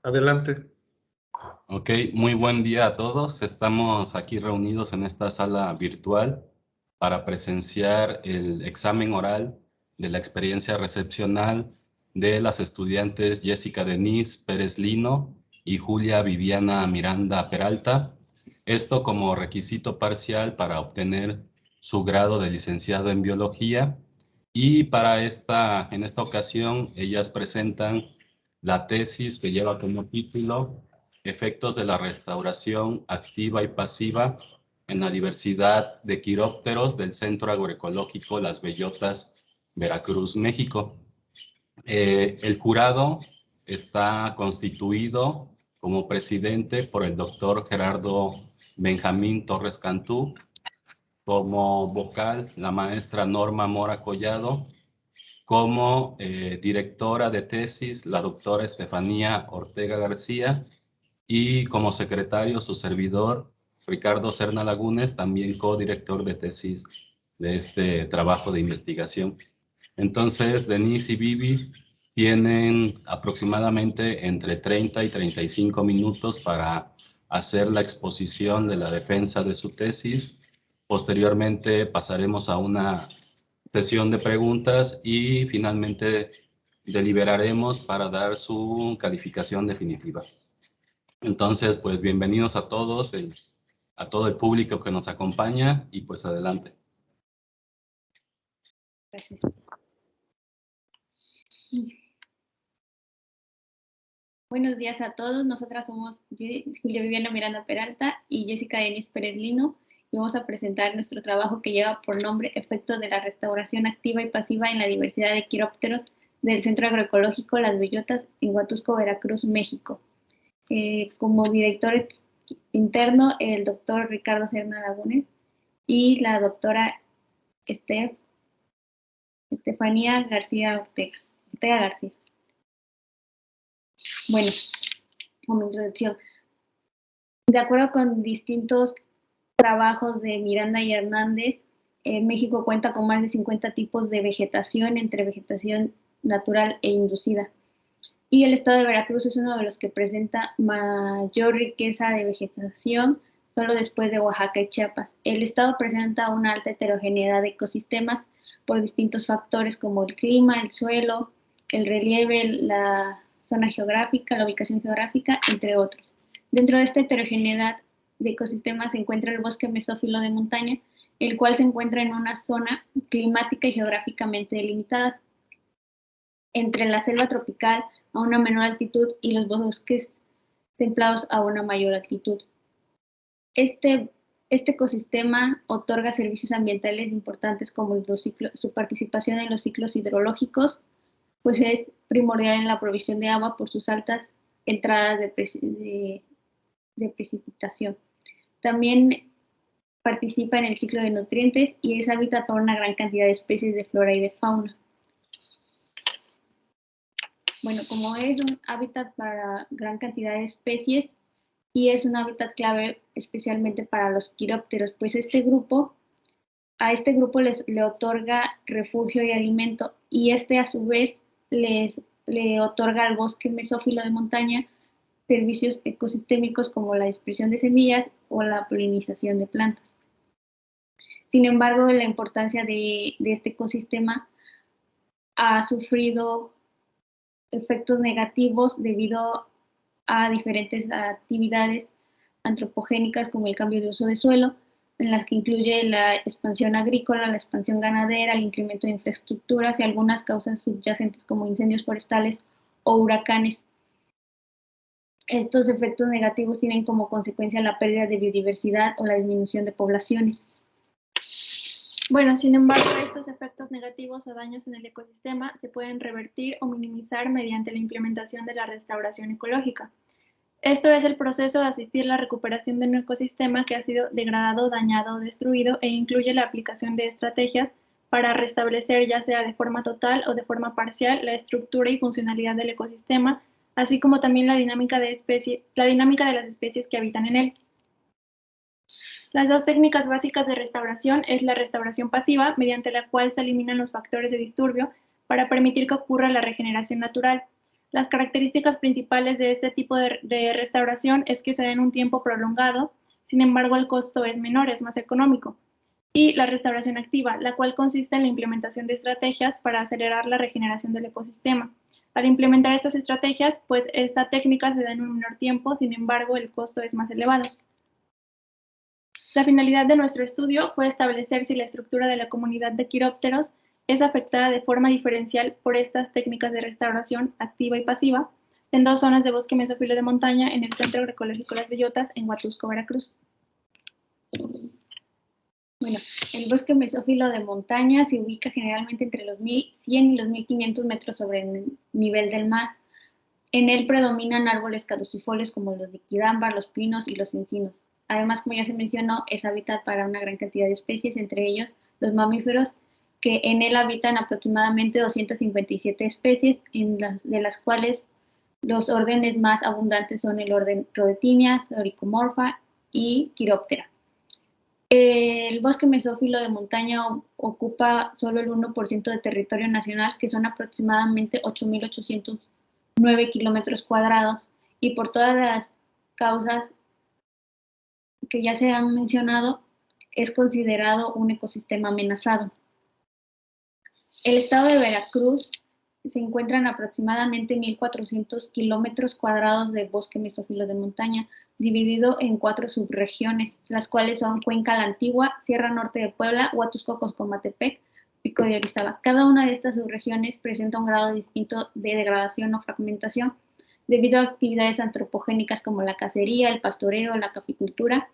Adelante. Ok, muy buen día a todos. Estamos aquí reunidos en esta sala virtual para presenciar el examen oral de la experiencia recepcional de las estudiantes Jessica Denise Pérez Lino y Julia Viviana Miranda Peralta. Esto como requisito parcial para obtener su grado de licenciado en biología. Y en esta ocasión, ellas presentan la tesis que lleva como título Efectos de la restauración activa y pasiva en la diversidad de quirópteros del Centro Agroecológico Las Bellotas, Veracruz, México. El jurado está constituido como presidente por el doctor Gerardo Benjamín Torres Cantú, como vocal la maestra Norma Mora Collado, como directora de tesis la doctora Estefanía Ortega García, y como secretario su servidor Ricardo Serna Lagunes, también codirector de tesis de este trabajo de investigación. Entonces, Denise y Vivi tienen aproximadamente entre 30 y 35 minutos para hacer la exposición de la defensa de su tesis. Posteriormente pasaremos a una sesión de preguntas y finalmente deliberaremos para dar su calificación definitiva. Entonces, pues bienvenidos a todos, a todo el público que nos acompaña y pues adelante. Gracias. Buenos días a todos. Nosotras somos Julia Viviana Miranda Peralta y Jessica Denise Pérez Lino y vamos a presentar nuestro trabajo que lleva por nombre Efectos de la restauración activa y pasiva en la diversidad de quirópteros del Centro Agroecológico Las Bellotas en Huatusco, Veracruz, México. Como director interno, el doctor Ricardo Serna Lagunes y la doctora Estefanía García Ortega García. Bueno, como introducción, de acuerdo con distintos trabajos de Miranda y Hernández, México cuenta con más de 50 tipos de vegetación, entre vegetación natural e inducida. Y el estado de Veracruz es uno de los que presenta mayor riqueza de vegetación, solo después de Oaxaca y Chiapas. El estado presenta una alta heterogeneidad de ecosistemas por distintos factores como el clima, el suelo, el relieve, la zona geográfica, la ubicación geográfica, entre otros. Dentro de esta heterogeneidad de ecosistemas se encuentra el bosque mesófilo de montaña, el cual se encuentra en una zona climática y geográficamente delimitada entre la selva tropical a una menor altitud y los bosques templados a una mayor altitud. Este ecosistema otorga servicios ambientales importantes como su participación en los ciclos hidrológicos, pues es primordial en la provisión de agua por sus altas entradas de precipitación. También participa en el ciclo de nutrientes y es hábitat para una gran cantidad de especies de flora y de fauna. Bueno, como es un hábitat para gran cantidad de especies y es un hábitat clave especialmente para los quirópteros, pues a este grupo le otorga refugio y alimento y a su vez le otorga al bosque mesófilo de montaña servicios ecosistémicos como la dispersión de semillas o la polinización de plantas. Sin embargo, la importancia de este ecosistema ha sufrido efectos negativos debido a diferentes actividades antropogénicas como el cambio de uso de suelo, en las que incluye la expansión agrícola, la expansión ganadera, el incremento de infraestructuras y algunas causas subyacentes como incendios forestales o huracanes. Estos efectos negativos tienen como consecuencia la pérdida de biodiversidad o la disminución de poblaciones. Bueno, sin embargo, estos efectos negativos o daños en el ecosistema se pueden revertir o minimizar mediante la implementación de la restauración ecológica. Esto es el proceso de asistir a la recuperación de un ecosistema que ha sido degradado, dañado o destruido e incluye la aplicación de estrategias para restablecer, ya sea de forma total o de forma parcial, la estructura y funcionalidad del ecosistema, así como también la dinámica de las especies que habitan en él. Las dos técnicas básicas de restauración es la restauración pasiva, mediante la cual se eliminan los factores de disturbio para permitir que ocurra la regeneración natural. Las características principales de este tipo de restauración es que se da en un tiempo prolongado, sin embargo el costo es menor, es más económico. Y la restauración activa, la cual consiste en la implementación de estrategias para acelerar la regeneración del ecosistema. Al implementar estas estrategias, pues esta técnica se da en un menor tiempo, sin embargo el costo es más elevado. La finalidad de nuestro estudio fue establecer si la estructura de la comunidad de quirópteros es afectada de forma diferencial por estas técnicas de restauración activa y pasiva en dos zonas de bosque mesófilo de montaña en el Centro Agroecológico Las Bellotas, en Huatusco, Veracruz. Bueno, el bosque mesófilo de montaña se ubica generalmente entre los 1100 y los 1500 metros sobre el nivel del mar. En él predominan árboles caducifolios como los liquidámbar, los pinos y los encinos. Además, como ya se mencionó, es hábitat para una gran cantidad de especies, entre ellos los mamíferos, que en él habitan aproximadamente 257 especies, de las cuales los órdenes más abundantes son el orden Rhodetinia, Loricomorpha y Chiroptera. El bosque mesófilo de montaña ocupa solo el 1% de territorio nacional, que son aproximadamente 8.809 kilómetros cuadrados, y por todas las causas que ya se han mencionado, es considerado un ecosistema amenazado. El estado de Veracruz se encuentran aproximadamente 1.400 kilómetros cuadrados de bosque mesófilo de montaña, dividido en 4 subregiones, las cuales son Cuenca la Antigua, Sierra Norte de Puebla, Huatusco, Coscomatepec, Pico de Orizaba. Cada una de estas subregiones presenta un grado distinto de degradación o fragmentación debido a actividades antropogénicas como la cacería, el pastoreo, la caficultura,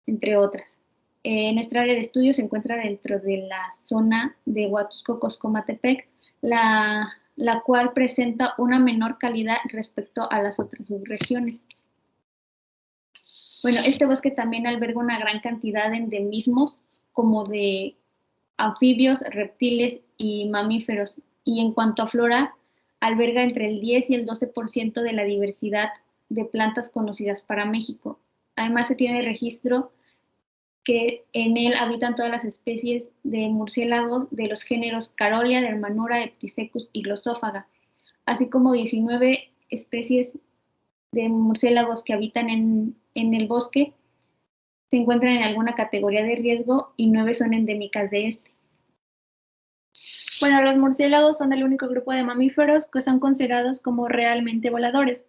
entre otras. Nuestra área de estudio se encuentra dentro de la zona de Huatusco, Coscomatepec, la cual presenta una menor calidad respecto a las otras subregiones. Bueno, este bosque también alberga una gran cantidad de endemismos, como de anfibios, reptiles y mamíferos, y en cuanto a flora, alberga entre el 10 y el 12% de la diversidad de plantas conocidas para México. Además, se tiene registro que en él habitan todas las especies de murciélagos de los géneros Carolia, Dermanura, Eptisecus y Glossophaga, así como 19 especies de murciélagos que habitan en el bosque se encuentran en alguna categoría de riesgo y 9 son endémicas de este. Bueno, los murciélagos son el único grupo de mamíferos que son considerados como realmente voladores.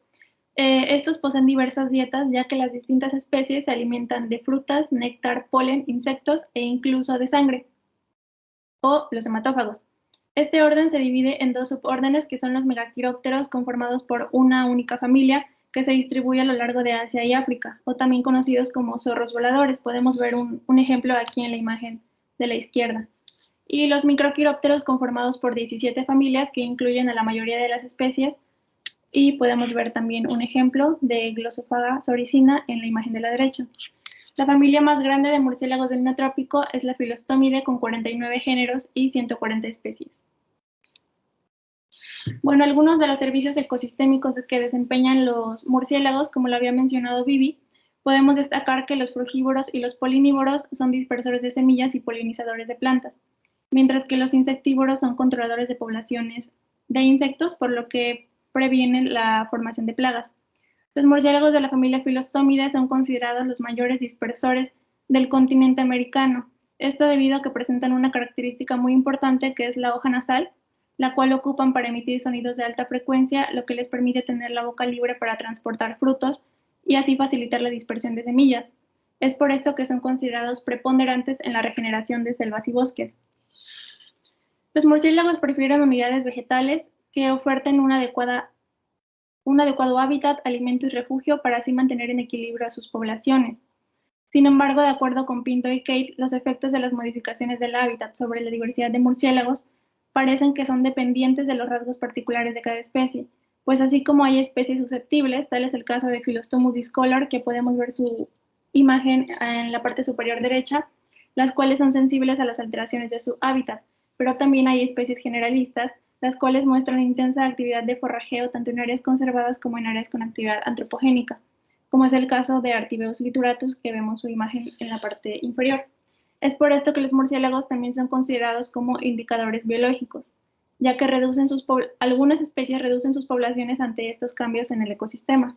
Estos poseen diversas dietas, ya que las distintas especies se alimentan de frutas, néctar, polen, insectos e incluso de sangre, o los hematófagos. Este orden se divide en 2 subórdenes, que son los megaquirópteros, conformados por una única familia que se distribuye a lo largo de Asia y África, o también conocidos como zorros voladores. Podemos ver un ejemplo aquí en la imagen de la izquierda. Y los microquirópteros, conformados por 17 familias que incluyen a la mayoría de las especies, y podemos ver también un ejemplo de Glossophaga soricina en la imagen de la derecha. La familia más grande de murciélagos del Neotrópico es la Philostomide, con 49 géneros y 140 especies. Bueno, algunos de los servicios ecosistémicos que desempeñan los murciélagos, como lo había mencionado Vivi, podemos destacar que los frugívoros y los polinívoros son dispersores de semillas y polinizadores de plantas, mientras que los insectívoros son controladores de poblaciones de insectos, por lo que previenen la formación de plagas. Los murciélagos de la familia Philostomide son considerados los mayores dispersores del continente americano. Esto debido a que presentan una característica muy importante, que es la hoja nasal, la cual ocupan para emitir sonidos de alta frecuencia, lo que les permite tener la boca libre para transportar frutos y así facilitar la dispersión de semillas. Es por esto que son considerados preponderantes en la regeneración de selvas y bosques. Los murciélagos prefieren unidades vegetales que oferten un adecuado hábitat, alimento y refugio para así mantener en equilibrio a sus poblaciones. Sin embargo, de acuerdo con Pinto y Kate, los efectos de las modificaciones del hábitat sobre la diversidad de murciélagos parecen que son dependientes de los rasgos particulares de cada especie, pues así como hay especies susceptibles, tal es el caso de Philostomus discolor, que podemos ver su imagen en la parte superior derecha, las cuales son sensibles a las alteraciones de su hábitat, pero también hay especies generalistas, las cuales muestran intensa actividad de forrajeo tanto en áreas conservadas como en áreas con actividad antropogénica, como es el caso de Artibeus lituratus, que vemos su imagen en la parte inferior. Es por esto que los murciélagos también son considerados como indicadores biológicos. ya que algunas especies reducen sus poblaciones ante estos cambios en el ecosistema.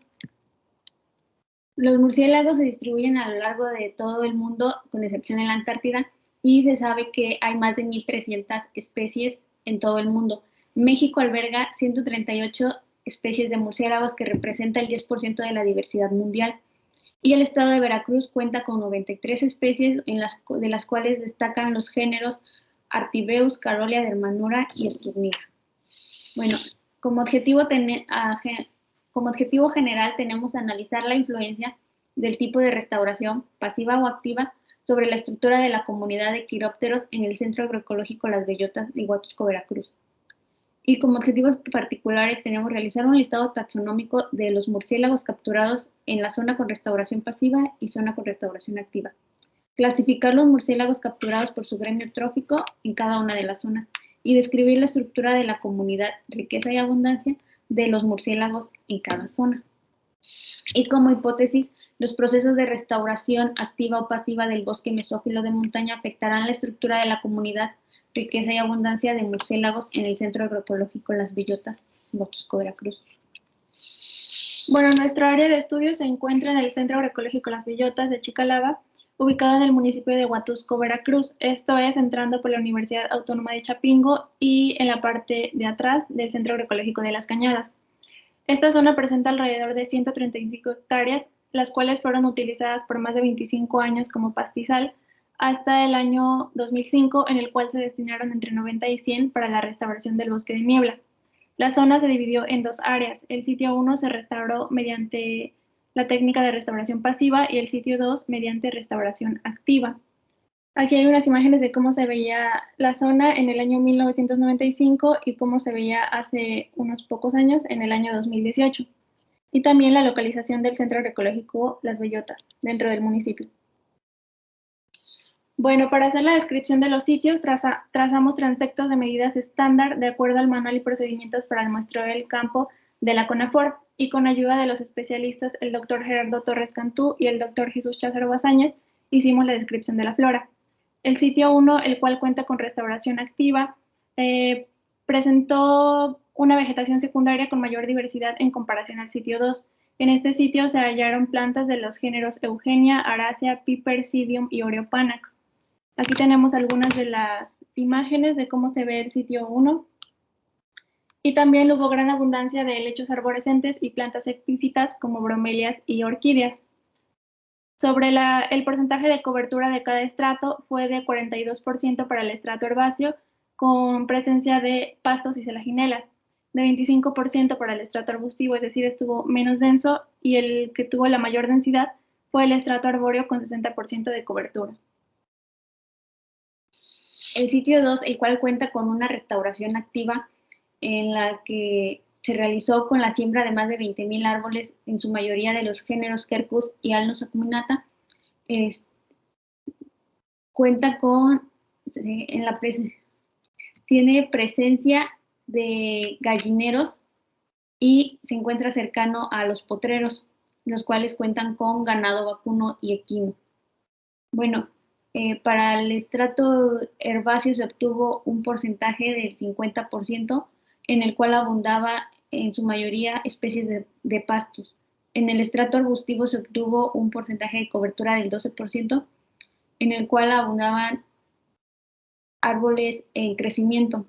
Los murciélagos se distribuyen a lo largo de todo el mundo, con excepción de la Antártida, y se sabe que hay más de 1.300 especies en todo el mundo. México alberga 138 especies de murciélagos, que representa el 10% de la diversidad mundial. Y el estado de Veracruz cuenta con 93 especies, de las cuales destacan los géneros Artibeus, Carolia, Dermanura y Esturnida. Bueno, como objetivo general tenemos analizar la influencia del tipo de restauración, pasiva o activa, sobre la estructura de la comunidad de quirópteros en el Centro Agroecológico Las Bellotas de Huatusco, Veracruz. Y como objetivos particulares tenemos realizar un listado taxonómico de los murciélagos capturados en la zona con restauración pasiva y zona con restauración activa. Clasificar los murciélagos capturados por su gremio trófico en cada una de las zonas y describir la estructura de la comunidad, riqueza y abundancia de los murciélagos en cada zona. Y como hipótesis, los procesos de restauración activa o pasiva del bosque mesófilo de montaña afectarán la estructura de la comunidad, riqueza y abundancia de murciélagos en el Centro Agroecológico Las Bellotas, Huatusco, Veracruz. Bueno, nuestro área de estudio se encuentra en el Centro Agroecológico Las Bellotas de Chicalaba, ubicado en el municipio de Huatusco, Veracruz. Esto es entrando por la Universidad Autónoma de Chapingo y en la parte de atrás del Centro Agroecológico de Las Cañadas. Esta zona presenta alrededor de 135 hectáreas, las cuales fueron utilizadas por más de 25 años como pastizal, hasta el año 2005, en el cual se destinaron entre 90 y 100 para la restauración del bosque de niebla. La zona se dividió en dos áreas. El sitio 1 se restauró mediante la técnica de restauración pasiva y el sitio 2 mediante restauración activa. Aquí hay unas imágenes de cómo se veía la zona en el año 1995 y cómo se veía hace unos pocos años en el año 2018. Y también la localización del Centro Agroecológico Las Bellotas, dentro del municipio. Bueno, para hacer la descripción de los sitios, trazamos transectos de medidas estándar de acuerdo al manual y procedimientos para el muestreo del campo de la CONAFOR, y con ayuda de los especialistas, el doctor Gerardo Torres Cantú y el doctor Jesús Cházaro Bazáñez, hicimos la descripción de la flora. El sitio 1, el cual cuenta con restauración activa, presentó una vegetación secundaria con mayor diversidad en comparación al sitio 2. En este sitio se hallaron plantas de los géneros Eugenia, Aracea, Piper, Psidium y Oreopanax. Aquí tenemos algunas de las imágenes de cómo se ve el sitio 1. Y también hubo gran abundancia de helechos arborescentes y plantas epífitas como bromelias y orquídeas. Sobre el porcentaje de cobertura de cada estrato fue de 42% para el estrato herbáceo, con presencia de pastos y selaginelas, de 25% para el estrato arbustivo, es decir, estuvo menos denso, y el que tuvo la mayor densidad fue el estrato arbóreo con 60% de cobertura. El sitio 2, el cual cuenta con una restauración activa en la que se realizó con la siembra de más de 20,000 árboles, en su mayoría de los géneros Quercus y Alnus acuminata, cuenta con, tiene presencia de gallineros y se encuentra cercano a los potreros, los cuales cuentan con ganado vacuno y equino. Bueno, para el estrato herbáceo se obtuvo un porcentaje del 50%, en el cual abundaba en su mayoría especies de pastos. En el estrato arbustivo se obtuvo un porcentaje de cobertura del 12%, en el cual abundaban árboles en crecimiento.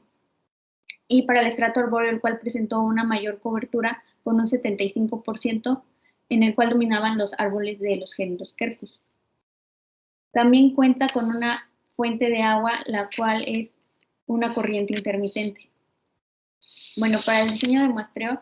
Y para el estrato arbóreo, el cual presentó una mayor cobertura con un 75%, en el cual dominaban los árboles de los géneros Quercus. También cuenta con una fuente de agua, la cual es una corriente intermitente. Bueno, para el diseño de muestreo,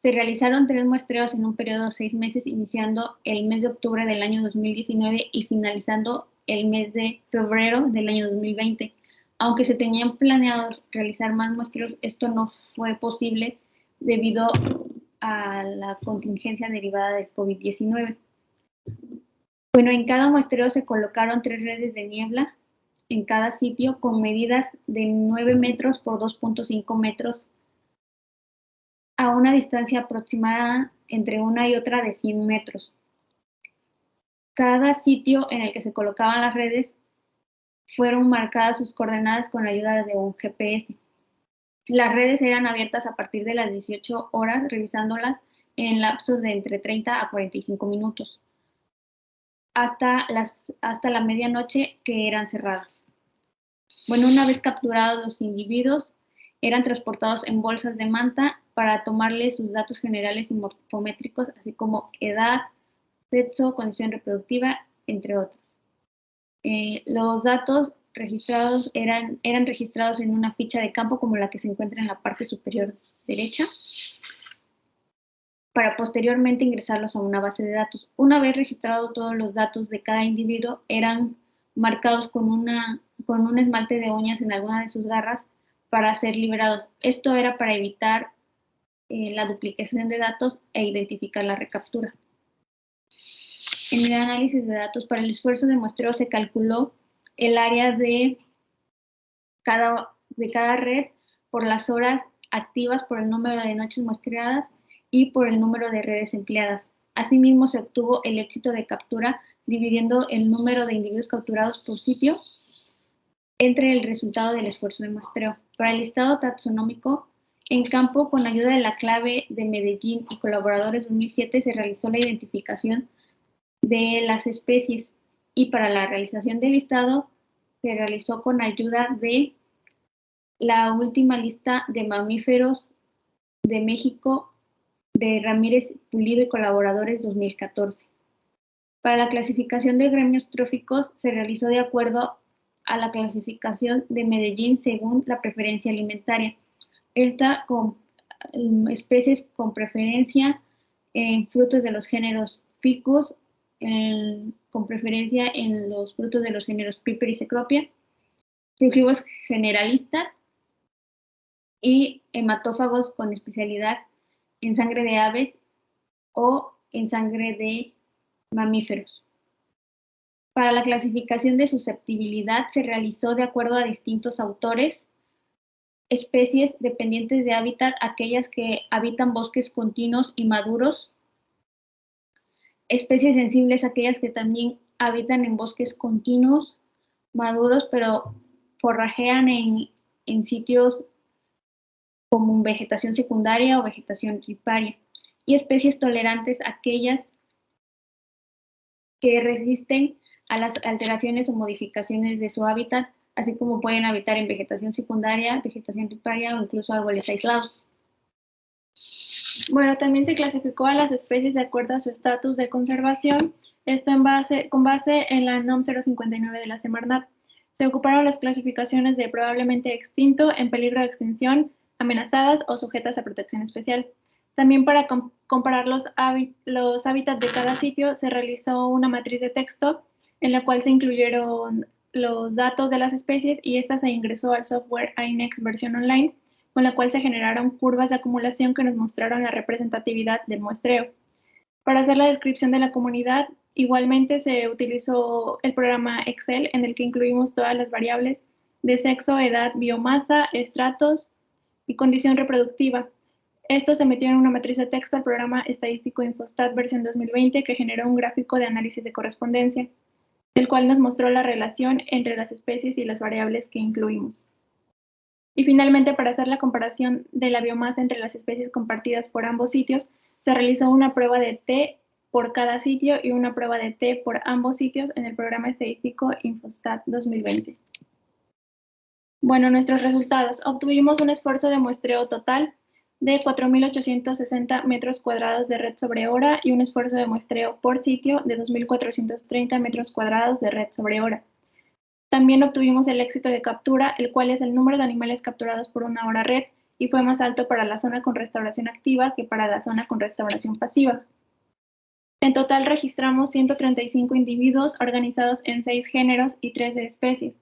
se realizaron 3 muestreos en un periodo de 6 meses, iniciando el mes de octubre del año 2019 y finalizando el mes de febrero del año 2020. Aunque se tenían planeado realizar más muestreos, esto no fue posible debido a la contingencia derivada del COVID-19. Bueno, en cada muestreo se colocaron 3 redes de niebla en cada sitio con medidas de 9 metros por 2.5 metros a una distancia aproximada entre una y otra de 100 metros. Cada sitio en el que se colocaban las redes fueron marcadas sus coordenadas con la ayuda de un GPS. Las redes eran abiertas a partir de las 18 horas, revisándolas en lapsos de entre 30 a 45 minutos, hasta la medianoche, que eran cerradas. Bueno, una vez capturados los individuos, eran transportados en bolsas de manta para tomarles sus datos generales y morfométricos, así como edad, sexo, condición reproductiva, entre otros. Los datos registrados eran registrados en una ficha de campo como la que se encuentra en la parte superior derecha, para posteriormente ingresarlos a una base de datos. Una vez registrados todos los datos de cada individuo, eran marcados con un esmalte de uñas en alguna de sus garras para ser liberados. Esto era para evitar la duplicación de datos e identificar la recaptura. En el análisis de datos, para el esfuerzo de muestreo se calculó el área de cada red por las horas activas, por el número de noches muestreadas y por el número de redes empleadas. Asimismo, se obtuvo el éxito de captura dividiendo el número de individuos capturados por sitio entre el resultado del esfuerzo de muestreo. Para el listado taxonómico en campo, con la ayuda de la clave de Medellín y colaboradores 2007, se realizó la identificación de las especies, y para la realización del listado se realizó con ayuda de la última lista de mamíferos de México de Ramírez Pulido y colaboradores 2014. Para la clasificación de gremios tróficos se realizó de acuerdo a la clasificación de Medellín según la preferencia alimentaria. Esta con especies con preferencia en frutos de los géneros Ficus, con preferencia en los frutos de los géneros Piper y Cecropia, frugívoros generalistas y hematófagos con especialidad en sangre de aves o en sangre de mamíferos. Para la clasificación de susceptibilidad se realizó de acuerdo a distintos autores: especies dependientes de hábitat, aquellas que habitan bosques continuos y maduros; especies sensibles, aquellas que también habitan en bosques continuos, maduros, pero forrajean en sitios como vegetación secundaria o vegetación riparia; y especies tolerantes, aquellas que resisten a las alteraciones o modificaciones de su hábitat, así como pueden habitar en vegetación secundaria, vegetación riparia o incluso árboles aislados. Bueno, también se clasificó a las especies de acuerdo a su estatus de conservación, esto con base en la NOM 059 de la Semarnat. Se ocuparon las clasificaciones de probablemente extinto, en peligro de extinción, amenazadas o sujetas a protección especial. También para comparar los hábitats de cada sitio se realizó una matriz de texto en la cual se incluyeron los datos de las especies y esta se ingresó al software INEX versión online, con la cual se generaron curvas de acumulación que nos mostraron la representatividad del muestreo. Para hacer la descripción de la comunidad, igualmente se utilizó el programa Excel, en el que incluimos todas las variables de sexo, edad, biomasa, estratos y condición reproductiva. Esto se metió en una matriz de texto al programa estadístico Infostat versión 2020, que generó un gráfico de análisis de correspondencia, el cual nos mostró la relación entre las especies y las variables que incluimos. Y finalmente, para hacer la comparación de la biomasa entre las especies compartidas por ambos sitios, se realizó una prueba de T por cada sitio y una prueba de T por ambos sitios en el programa estadístico Infostat 2020. Bueno, nuestros resultados. Obtuvimos un esfuerzo de muestreo total de 4.860 metros cuadrados de red sobre hora y un esfuerzo de muestreo por sitio de 2.430 metros cuadrados de red sobre hora. También obtuvimos el éxito de captura, el cual es el número de animales capturados por una hora red y fue más alto para la zona con restauración activa que para la zona con restauración pasiva. En total registramos 135 individuos organizados en 6 géneros y 13 especies.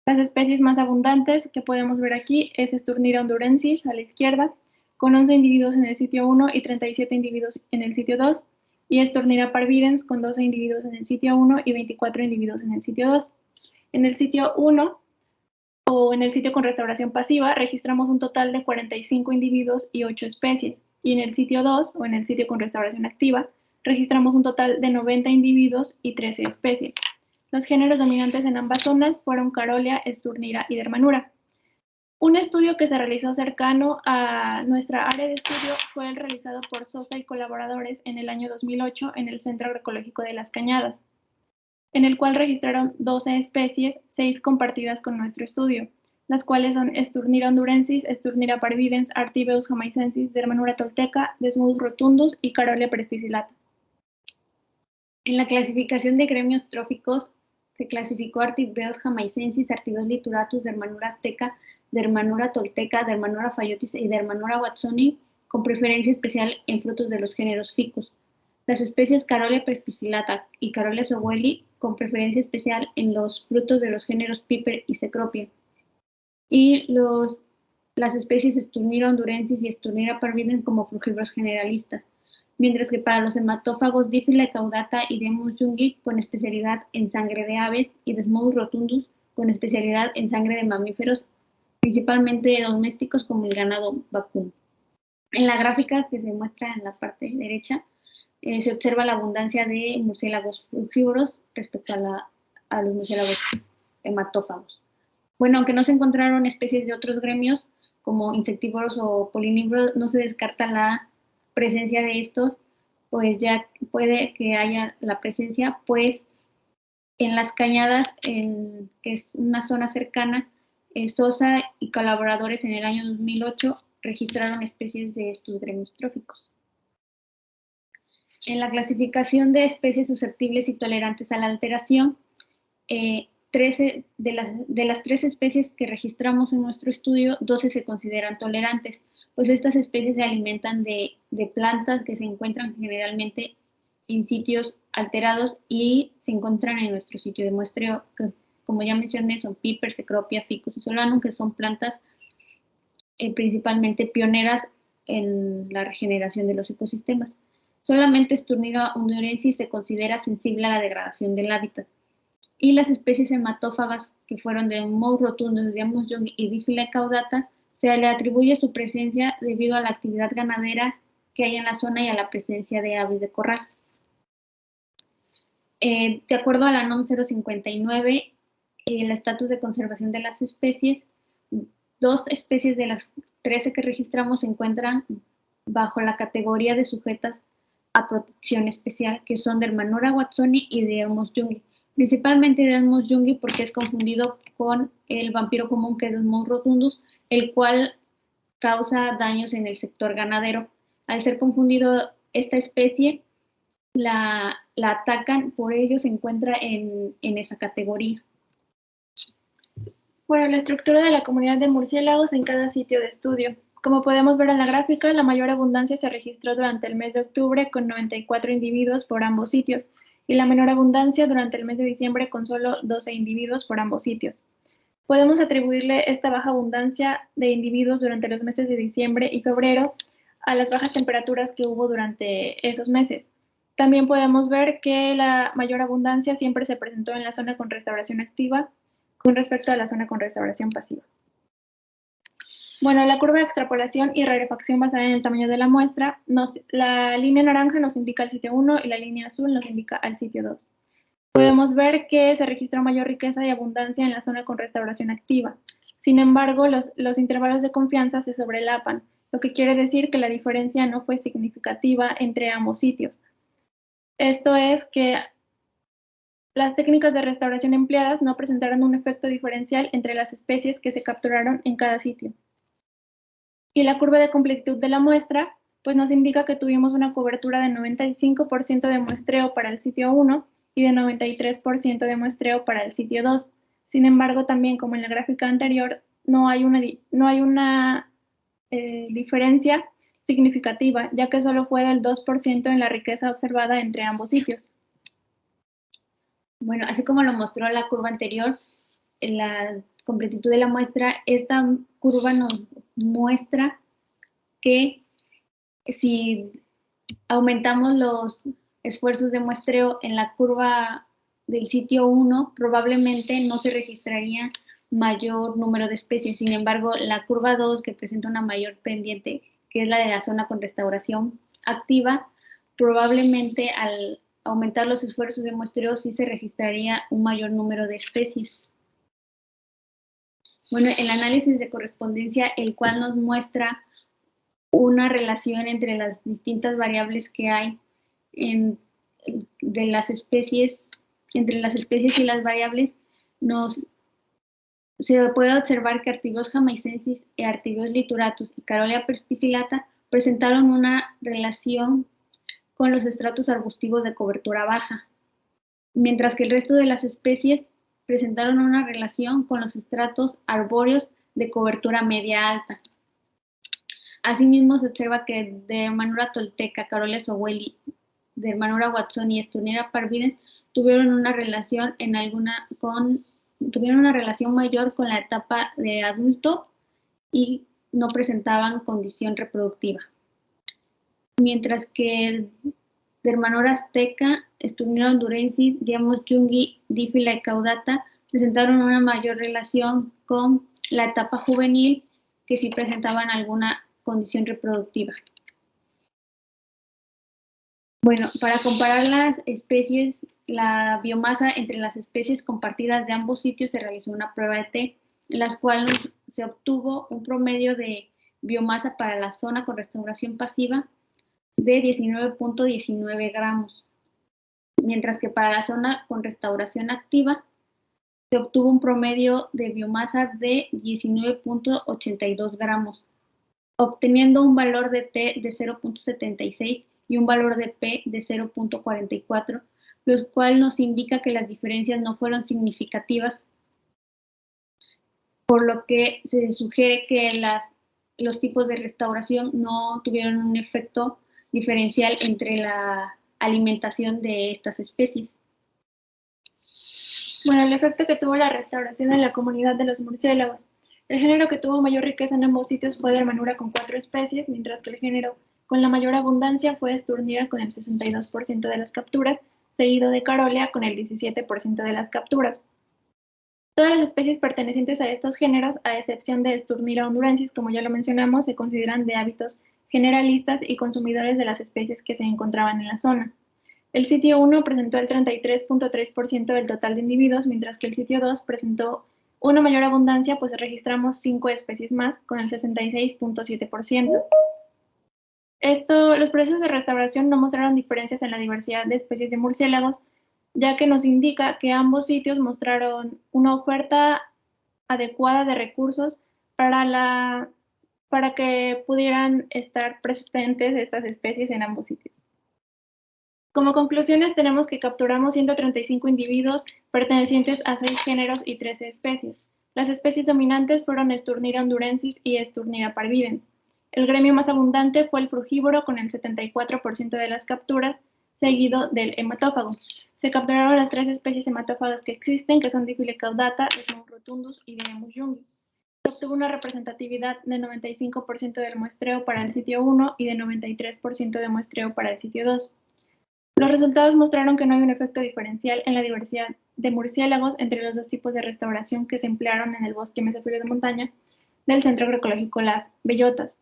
Las especies más abundantes que podemos ver aquí es Sturnira hondurensis a la izquierda, con 11 individuos en el sitio 1 y 37 individuos en el sitio 2, y Sturnira parvidens con 12 individuos en el sitio 1 y 24 individuos en el sitio 2. En el sitio 1, o en el sitio con restauración pasiva, registramos un total de 45 individuos y 8 especies, y en el sitio 2, o en el sitio con restauración activa, registramos un total de 90 individuos y 13 especies. Los géneros dominantes en ambas zonas fueron Carolia, Sturnira y Dermanura. Un estudio que se realizó cercano a nuestra área de estudio fue el realizado por Sosa y colaboradores en el año 2008 en el Centro Agroecológico de Las Cañadas, en el cual registraron 12 especies, 6 compartidas con nuestro estudio, las cuales son Esturnira hondurensis, Esturnira parvidens, Artibeus jamaicensis, Dermanura tolteca, Desmodus rotundus y Carolia presticillata. En la clasificación de gremios tróficos se clasificó Artibeus jamaicensis, Artibeus lituratus, Dermanura azteca, Dermanura tolteca, Dermanura phaeotis y Dermanura watsoni, con preferencia especial en frutos de los géneros ficus. Las especies Carolia presticillata y Carolia sowelli, con preferencia especial en los frutos de los géneros Piper y Cecropia. Y las especies Esturnira hondurensis y Esturnira parvidens como frugívoros generalistas, mientras que para los hematófagos Dífila caudata y Demus jungi con especialidad en sangre de aves y Desmodus rotundus con especialidad en sangre de mamíferos, principalmente domésticos como el ganado vacuno. En la gráfica que se muestra en la parte derecha, se observa la abundancia de murciélagos frugívoros respecto a los murciélagos hematófagos. Bueno, aunque no se encontraron especies de otros gremios, como insectívoros o polinívoros, no se descarta la presencia de estos, pues ya puede que haya la presencia, pues en Las Cañadas, que es una zona cercana, Sosa y colaboradores en el año 2008 registraron especies de estos gremios tróficos. En la clasificación de especies susceptibles y tolerantes a la alteración, 13 de las 13 especies que registramos en nuestro estudio, 12 se consideran tolerantes, pues estas especies se alimentan de plantas que se encuentran generalmente en sitios alterados y se encuentran en nuestro sitio de muestreo, que como ya mencioné son Piper, Cecropia, Ficus y Solanum, que son plantas principalmente pioneras en la regeneración de los ecosistemas. Solamente Esturnira hondurensis se considera sensible a la degradación del hábitat. Y las especies hematófagas que fueron de Desmodus rotundus, Demus jungi y Dífila caudata, se le atribuye su presencia debido a la actividad ganadera que hay en la zona y a la presencia de aves de corral. De acuerdo a la NOM 059, el estatus de conservación de las especies, 2 especies de las 13 que registramos se encuentran bajo la categoría de sujetas a protección especial, que son Dermanura watsoni y Demus jungi. Principalmente Desmodus jungi porque es confundido con el vampiro común que es Desmodus rotundus, el cual causa daños en el sector ganadero. Al ser confundido esta especie, la atacan, por ello se encuentra en esa categoría. Bueno, la estructura de la comunidad de murciélagos en cada sitio de estudio. Como podemos ver en la gráfica, la mayor abundancia se registró durante el mes de octubre con 94 individuos por ambos sitios, y la menor abundancia durante el mes de diciembre con solo 12 individuos por ambos sitios. Podemos atribuirle esta baja abundancia de individuos durante los meses de diciembre y febrero a las bajas temperaturas que hubo durante esos meses. También podemos ver que la mayor abundancia siempre se presentó en la zona con restauración activa con respecto a la zona con restauración pasiva. Bueno, la curva de extrapolación y rarefacción basada en el tamaño de la muestra, la línea naranja nos indica el sitio 1 y la línea azul nos indica al sitio 2. Podemos ver que se registró mayor riqueza y abundancia en la zona con restauración activa. Sin embargo, los intervalos de confianza se sobrelapan, lo que quiere decir que la diferencia no fue significativa entre ambos sitios. Esto es que las técnicas de restauración empleadas no presentaron un efecto diferencial entre las especies que se capturaron en cada sitio. Y la curva de completitud de la muestra, pues nos indica que tuvimos una cobertura de 95% de muestreo para el sitio 1 y de 93% de muestreo para el sitio 2. Sin embargo, también como en la gráfica anterior, no hay una diferencia significativa, ya que solo fue del 2% en la riqueza observada entre ambos sitios. Bueno, así como lo mostró la curva anterior, la completitud de la muestra, esta curva nos muestra que si aumentamos los esfuerzos de muestreo en la curva del sitio 1, probablemente no se registraría mayor número de especies. Sin embargo, la curva 2, que presenta una mayor pendiente, que es la de la zona con restauración activa, probablemente al aumentar los esfuerzos de muestreo sí se registraría un mayor número de especies. Bueno, el análisis de correspondencia, el cual nos muestra una relación entre las distintas variables que hay de las especies, entre las especies y las variables, se puede observar que Artibios jamaicensis, Artibios lituratus y Carolia perspicillata presentaron una relación con los estratos arbustivos de cobertura baja, mientras que el resto de las especies presentaron una relación con los estratos arbóreos de cobertura media alta. Asimismo, se observa que Dermanura tolteca, Carolia sowelli, Dermanura watsoni y Sturnera parvidens tuvieron una relación mayor con la etapa de adulto y no presentaban condición reproductiva. Mientras que Dermanura azteca, Sturnera hondurensis, Diamos jungi, Dífila y caudata presentaron una mayor relación con la etapa juvenil, que sí presentaban alguna condición reproductiva. Bueno, para comparar las especies, la biomasa entre las especies compartidas de ambos sitios, se realizó una prueba de T, en la cual se obtuvo un promedio de biomasa para la zona con restauración pasiva de 19.19 gramos, mientras que para la zona con restauración activa se obtuvo un promedio de biomasa de 19.82 gramos, obteniendo un valor de T de 0.76 y un valor de P de 0.44, lo cual nos indica que las diferencias no fueron significativas, por lo que se sugiere que los tipos de restauración no tuvieron un efecto diferencial entre la alimentación de estas especies. Bueno, el efecto que tuvo la restauración en la comunidad de los murciélagos. El género que tuvo mayor riqueza en ambos sitios fue Dermanura con 4 especies, mientras que el género con la mayor abundancia fue Sturnera con el 62% de las capturas, seguido de Carolia con el 17% de las capturas. Todas las especies pertenecientes a estos géneros, a excepción de Sturnera hondurensis, como ya lo mencionamos, se consideran de hábitos generalistas y consumidores de las especies que se encontraban en la zona. El sitio 1 presentó el 33.3% del total de individuos, mientras que el sitio 2 presentó una mayor abundancia, pues registramos 5 especies más, con el 66.7%. Los procesos de restauración no mostraron diferencias en la diversidad de especies de murciélagos, ya que nos indica que ambos sitios mostraron una oferta adecuada de recursos para que pudieran estar presentes estas especies en ambos sitios. Como conclusiones, tenemos que capturamos 135 individuos pertenecientes a 6 géneros y 13 especies. Las especies dominantes fueron Sturnera hondurensis y Sturnera parvidens. El gremio más abundante fue el frugívoro con el 74% de las capturas, seguido del hematófago. Se capturaron las 3 especies hematófagas que existen, que son Dífila caudata, Desmos rotundus y Diamos jungi. Se obtuvo una representatividad de 95% del muestreo para el sitio 1 y de 93% de muestreo para el sitio 2. Los resultados mostraron que no hay un efecto diferencial en la diversidad de murciélagos entre los dos tipos de restauración que se emplearon en el bosque mesófilo de montaña del Centro Agroecológico Las Bellotas.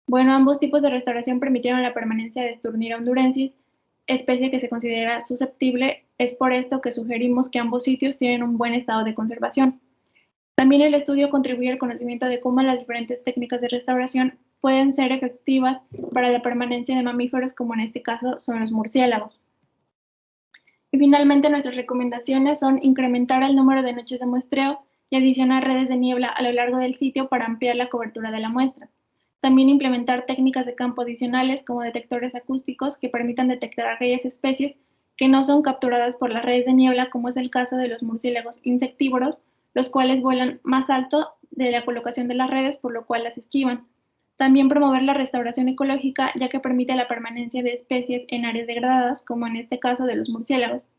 Bueno, ambos tipos de restauración permitieron la permanencia de Sturnera hondurensis, especie que se considera susceptible. Es por esto que sugerimos que ambos sitios tienen un buen estado de conservación. También el estudio contribuye al conocimiento de cómo las diferentes técnicas de restauración pueden ser efectivas para la permanencia de mamíferos, como en este caso son los murciélagos. Y finalmente, nuestras recomendaciones son incrementar el número de noches de muestreo y adicionar redes de niebla a lo largo del sitio para ampliar la cobertura de la muestra. También implementar técnicas de campo adicionales como detectores acústicos que permitan detectar aquellas especies que no son capturadas por las redes de niebla, como es el caso de los murciélagos insectívoros, los cuales vuelan más alto de la colocación de las redes, por lo cual las esquivan. También promover la restauración ecológica, ya que permite la permanencia de especies en áreas degradadas, como en este caso de los murciélagos.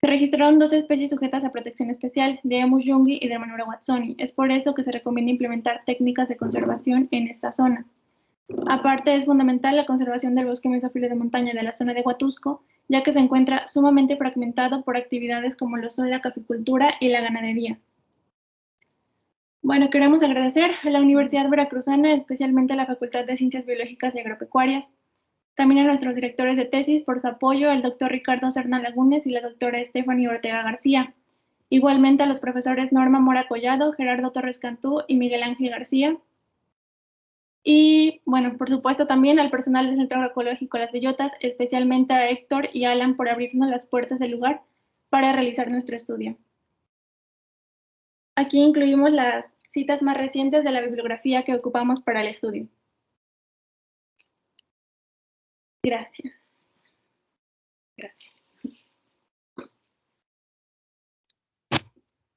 Se registraron 2 especies sujetas a protección especial, Diamos jungi y Dermanura watsoni. Es por eso que se recomienda implementar técnicas de conservación en esta zona. Aparte, es fundamental la conservación del bosque mesófilo de montaña de la zona de Huatusco, ya que se encuentra sumamente fragmentado por actividades como lo son la caficultura y la ganadería. Bueno, queremos agradecer a la Universidad Veracruzana, especialmente a la Facultad de Ciencias Biológicas y Agropecuarias, también a nuestros directores de tesis por su apoyo, el doctor Ricardo Serna Lagunes y la doctora Stephanie Ortega García. Igualmente a los profesores Norma Mora Collado, Gerardo Torres Cantú y Miguel Ángel García. Y bueno, por supuesto también al personal del Centro Agroecológico Las Bellotas, especialmente a Héctor y Alan por abrirnos las puertas del lugar para realizar nuestro estudio. Aquí incluimos las citas más recientes de la bibliografía que ocupamos para el estudio. Gracias. Gracias.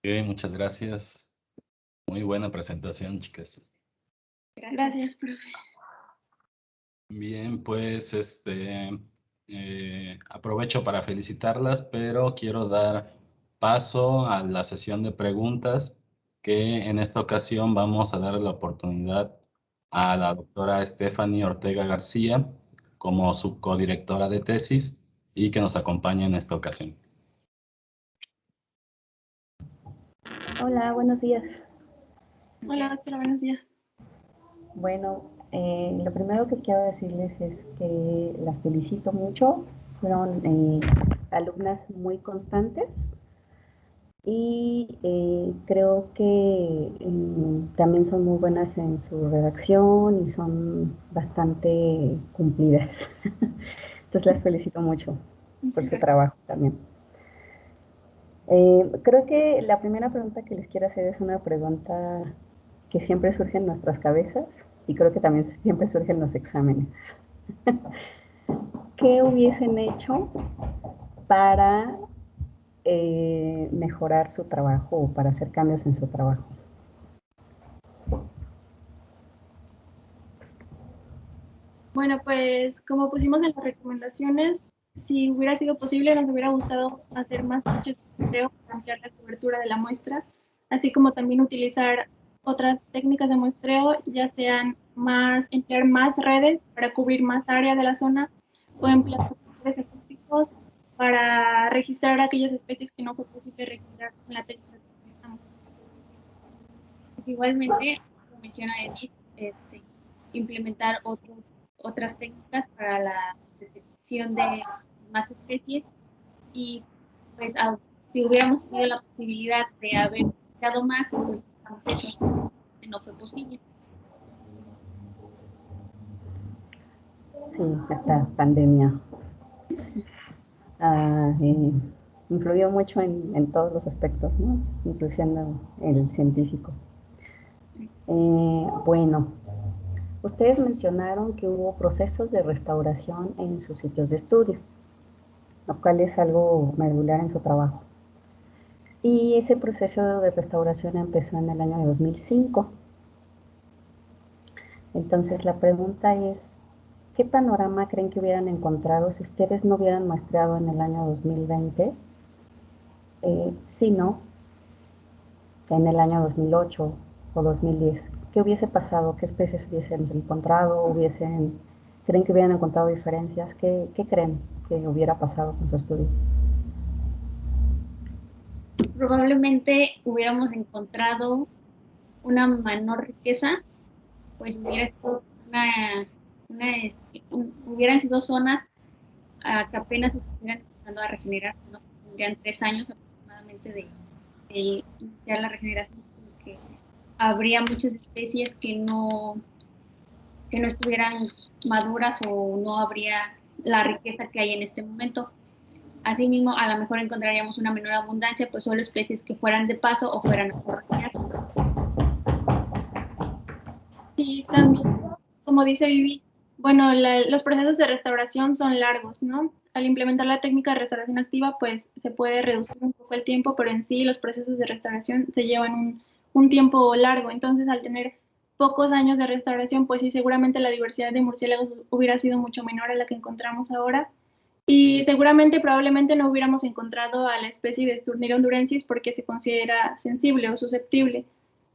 Ok, muchas gracias. Muy buena presentación, chicas. Gracias, profe. Bien, pues aprovecho para felicitarlas, pero quiero dar paso a la sesión de preguntas, que en esta ocasión vamos a dar la oportunidad a la doctora Stephanie Ortega García como subcodirectora de tesis y que nos acompañe en esta ocasión. Hola, buenos días. Hola, doctora, buenos días. Bueno, lo primero que quiero decirles es que las felicito mucho. Fueron alumnas muy constantes y creo que también son muy buenas en su redacción y son bastante cumplidas. Entonces las felicito mucho por su trabajo también. Creo que la primera pregunta que les quiero hacer es una pregunta que siempre surge en nuestras cabezas y creo que también siempre surge en los exámenes. ¿Qué hubiesen hecho para mejorar su trabajo o para hacer cambios en su trabajo? Bueno, pues como pusimos en las recomendaciones, si hubiera sido posible, nos hubiera gustado hacer más noches de muestreo para ampliar la cobertura de la muestra, así como también utilizar otras técnicas de muestreo, ya sean emplear más redes para cubrir más área de la zona o emplear sensores acústicos para registrar aquellas especies que no fue posible registrar con la técnica que utilizamos. Igualmente, como menciona Denise, implementar otras técnicas para la detección de más especies y pues si hubiéramos tenido la posibilidad de haber buscado más, pues eso no fue posible. Sí, esta pandemia influyó mucho en todos los aspectos, ¿no? Incluyendo el científico. Bueno, ustedes mencionaron que hubo procesos de restauración en sus sitios de estudio, lo cual es algo medular en su trabajo. Y ese proceso de restauración empezó en el año de 2005. Entonces la pregunta es, ¿qué panorama creen que hubieran encontrado si ustedes no hubieran muestreado en el año 2020, sino en el año 2008 o 2010? ¿Qué hubiese pasado? ¿Qué especies hubiesen encontrado? ¿Creen que hubieran encontrado diferencias? ¿Qué creen que hubiera pasado con su estudio? Probablemente hubiéramos encontrado una menor riqueza, pues hubieran sido zonas que apenas estuvieran empezando a regenerar, ¿no? Tendrían 3 años aproximadamente de iniciar la regeneración, porque habría muchas especies que no estuvieran maduras o no habría la riqueza que hay en este momento. Asimismo, a lo mejor encontraríamos una menor abundancia, pues solo especies que fueran de paso o fueran a correr. Sí, también, como dice Vivi, bueno, los procesos de restauración son largos, ¿no? Al implementar la técnica de restauración activa, pues se puede reducir un poco el tiempo, pero en sí los procesos de restauración se llevan un tiempo largo. Entonces, al tener pocos años de restauración, pues sí, seguramente la diversidad de murciélagos hubiera sido mucho menor a la que encontramos ahora. Y seguramente, probablemente no hubiéramos encontrado a la especie de Sturnera hondurensis porque se considera sensible o susceptible.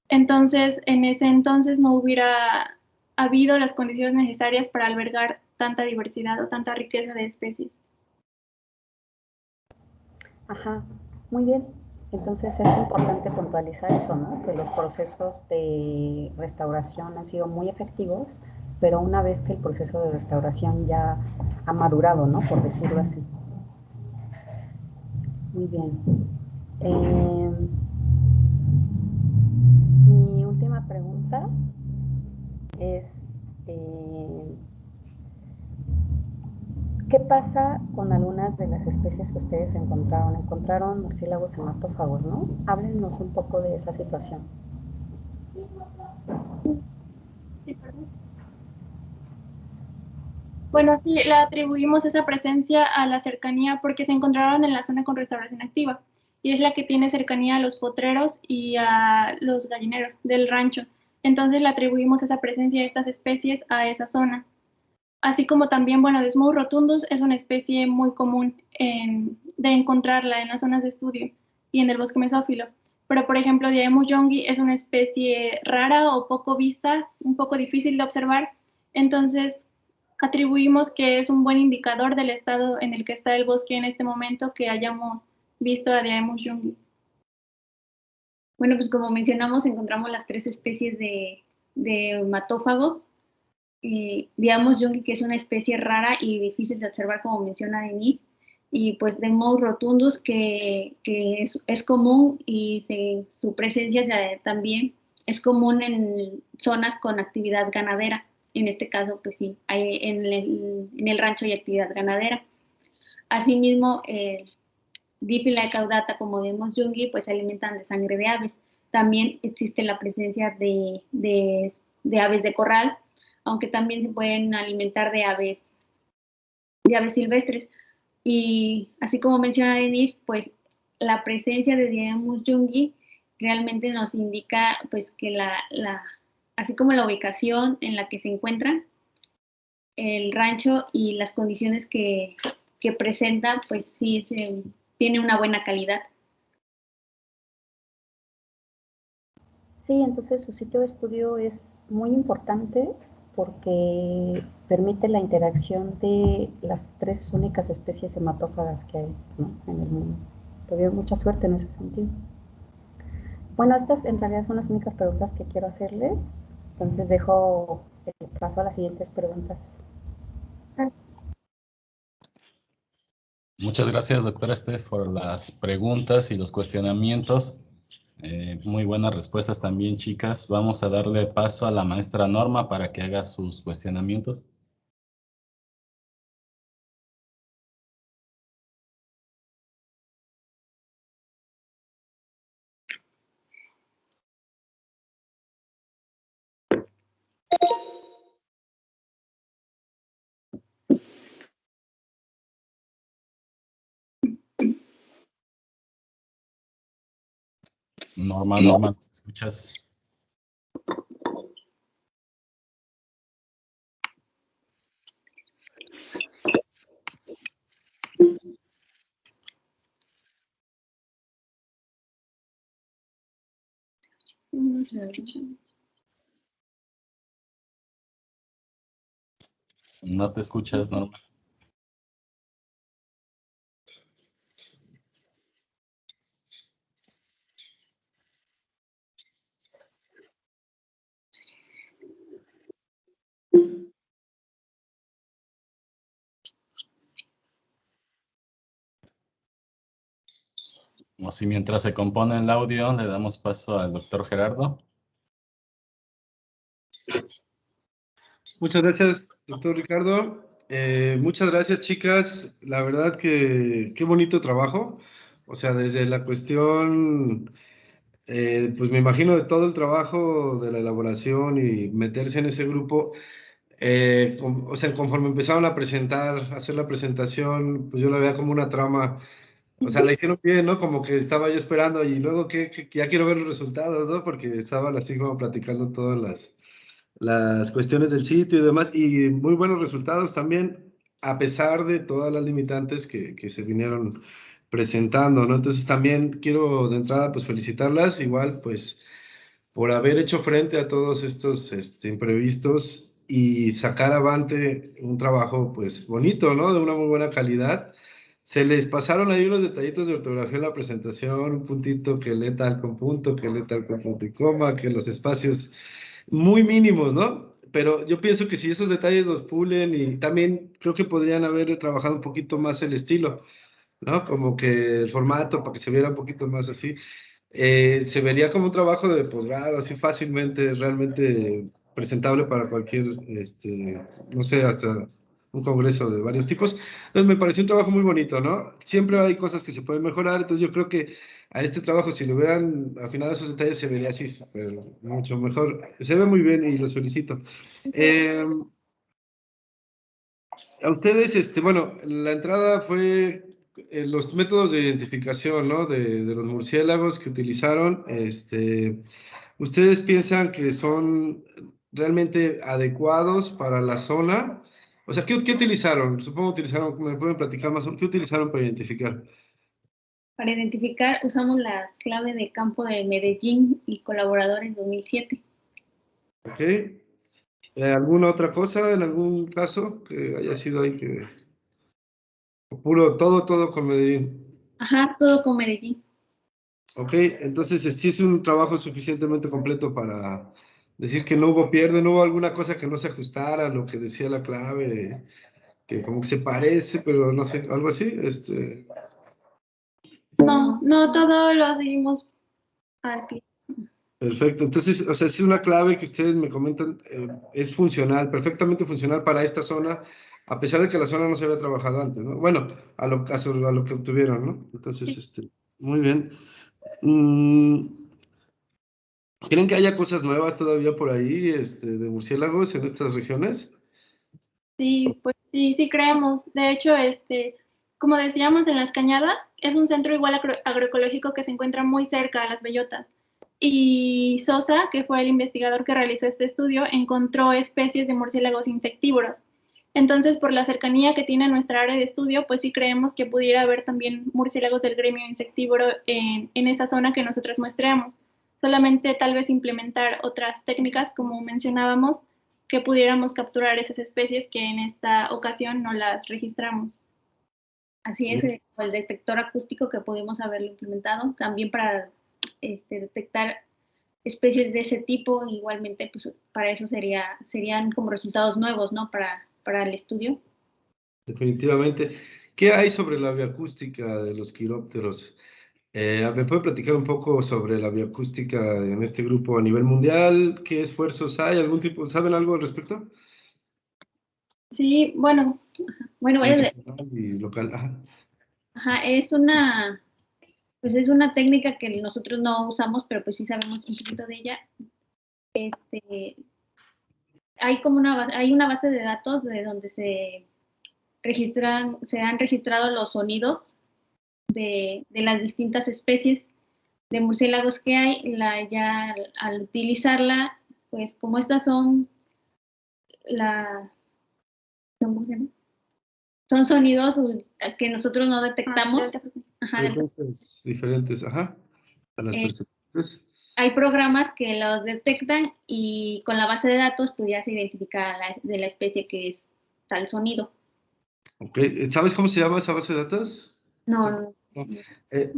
Entonces, en ese entonces no hubiera habido las condiciones necesarias para albergar tanta diversidad o tanta riqueza de especies. Ajá, muy bien. Entonces es importante puntualizar eso, ¿no? Que los procesos de restauración han sido muy efectivos, pero una vez que el proceso de restauración ya ha madurado, ¿no? Por decirlo así. Muy bien. Eh, mi última pregunta es, eh, ¿qué pasa con algunas de las especies que ustedes encontraron? Encontraron murciélagos hematófagos, ¿no? Háblenos un poco de esa situación. Bueno, sí, le atribuimos esa presencia a la cercanía porque se encontraron en la zona con restauración activa y es la que tiene cercanía a los potreros y a los gallineros del rancho. Entonces le atribuimos esa presencia de estas especies a esa zona. Así como también, bueno, Desmos rotundus es una especie muy común de encontrarla en las zonas de estudio y en el bosque mesófilo. Pero, por ejemplo, Diademus youngi es una especie rara o poco vista, un poco difícil de observar. Entonces, atribuimos que es un buen indicador del estado en el que está el bosque en este momento que hayamos visto a Diademus youngi. Bueno, pues como mencionamos, encontramos las 3 especies de hematófagos. Digamos, youngi, que es una especie rara y difícil de observar, como menciona Denise, y pues Desmos rotundus, que es común y su presencia también es común en zonas con actividad ganadera. En este caso, pues sí, en el rancho hay actividad ganadera. Asimismo, Dífila caudata, como vemos youngi, pues se alimentan de sangre de aves. También existe la presencia de aves de corral, aunque también se pueden alimentar de aves silvestres. Y así como menciona Denise, pues la presencia de Diademus youngi realmente nos indica pues que así como la ubicación en la que se encuentra el rancho y las condiciones que presenta, pues sí tiene una buena calidad. Sí, entonces su sitio de estudio es muy importante porque permite la interacción de las 3 únicas especies hematófagas que hay, ¿no?, en el mundo. Tuvieron mucha suerte en ese sentido. Bueno, estas en realidad son las únicas preguntas que quiero hacerles, entonces dejo el paso a las siguientes preguntas. Muchas gracias, doctora Steph, por las preguntas y los cuestionamientos. Muy buenas respuestas también, chicas. Vamos a darle paso a la maestra Norma para que haga sus cuestionamientos. Norma, ¿nos escuchas? No se escucha. No te escuchas, Norma. O si mientras se compone el audio, le damos paso al doctor Gerardo. Muchas gracias, doctor Ricardo. Muchas gracias, chicas. La verdad que qué bonito trabajo. O sea, desde la cuestión, pues me imagino de todo el trabajo de la elaboración y meterse en ese grupo. O sea, conforme empezaron a presentar, a hacer la presentación, pues yo la veía como una trama. O sea, la hicieron bien, ¿no? Como que estaba yo esperando y luego que ya quiero ver los resultados, ¿no? Porque estaban así como platicando todas las cuestiones del sitio y demás, y muy buenos resultados también, a pesar de todas las limitantes que se vinieron presentando, ¿no? Entonces también quiero de entrada pues felicitarlas, igual pues por haber hecho frente a todos estos imprevistos y sacar avante un trabajo pues bonito, ¿no? De una muy buena calidad. Se les pasaron ahí unos detallitos de ortografía en la presentación, un puntito que lee tal con punto, que lee tal con punto y coma, que los espacios muy mínimos, ¿no? Pero yo pienso que si esos detalles los pulen y también creo que podrían haber trabajado un poquito más el estilo. ¿no? Como que el formato, para que se viera un poquito más así, se vería como un trabajo de posgrado, así fácilmente, realmente presentable para cualquier, no sé, hasta un congreso de varios tipos. Entonces me pareció un trabajo muy bonito, ¿no? Siempre hay cosas que se pueden mejorar, entonces yo creo que a este trabajo, si lo hubieran afinado esos detalles, se vería así, súper, mucho mejor. Se ve muy bien y los felicito. A ustedes, bueno, la entrada fue los métodos de identificación, ¿no? De los murciélagos que utilizaron, ¿ustedes piensan que son realmente adecuados para la zona? O sea, ¿qué utilizaron? Supongo utilizaron, ¿me pueden platicar más? ¿Qué utilizaron para identificar? Para identificar, usamos la clave de campo de Medellín y colaboradores 2007. ¿Ok? ¿Alguna otra cosa en algún caso que haya sido ahí que... Puro, todo con Medellín. Ajá, todo con Medellín. Ok, entonces sí es un trabajo suficientemente completo para decir que no hubo pierde, no hubo alguna cosa que no se ajustara a lo que decía la clave, que como que se parece, pero no sé, algo así. No, no todo lo seguimos al pie. Perfecto, entonces, o sea, es una clave que ustedes me comentan, es funcional, perfectamente funcional para esta zona, a pesar de que la zona no se había trabajado antes, ¿no? Bueno, a lo que obtuvieron, ¿no? Entonces, Sí, muy bien. Mm, ¿Creen que haya cosas nuevas todavía por ahí, de murciélagos en estas regiones? sí, pues sí, sí creemos. De hecho, como decíamos en Las Cañadas, es un centro igual agroecológico que se encuentra muy cerca a las bellotas. Y Sosa, que fue el investigador que realizó este estudio, encontró especies de murciélagos insectívoros. Entonces, por la cercanía que tiene nuestra área de estudio, pues sí creemos que pudiera haber también murciélagos del gremio insectívoro en esa zona que nosotros muestreamos. Solamente tal vez implementar otras técnicas, como mencionábamos, que pudiéramos capturar esas especies que en esta ocasión no las registramos. Así es, el detector acústico que pudimos haberlo implementado, también para detectar especies de ese tipo, igualmente, pues para eso serían como resultados nuevos, ¿no? Para el estudio. Definitivamente. ¿Qué hay sobre la bioacústica de los quirópteros? ¿Me puede platicar un poco sobre la bioacústica en este grupo a nivel mundial? ¿Qué esfuerzos hay? ¿Algún tipo, saben algo al respecto? Sí, bueno, Bueno, Internacional y local. Ajá. ajá, pues es una técnica que nosotros no usamos, pero pues sí sabemos un poquito de ella. Este, hay una base de datos de donde se han registrado los sonidos de las distintas especies de murciélagos que hay. Ya al utilizarla, pues como estas la, ¿cómo se llama? Son sonidos que nosotros no detectamos. Ajá, Frecuencias diferentes, ajá, a las eh, percepciones. hay programas que los detectan y con la base de datos pues ya se identifica de la especie que es tal sonido. Ok, ¿sabes cómo se llama esa base de datos? No, no, No. no. Eh,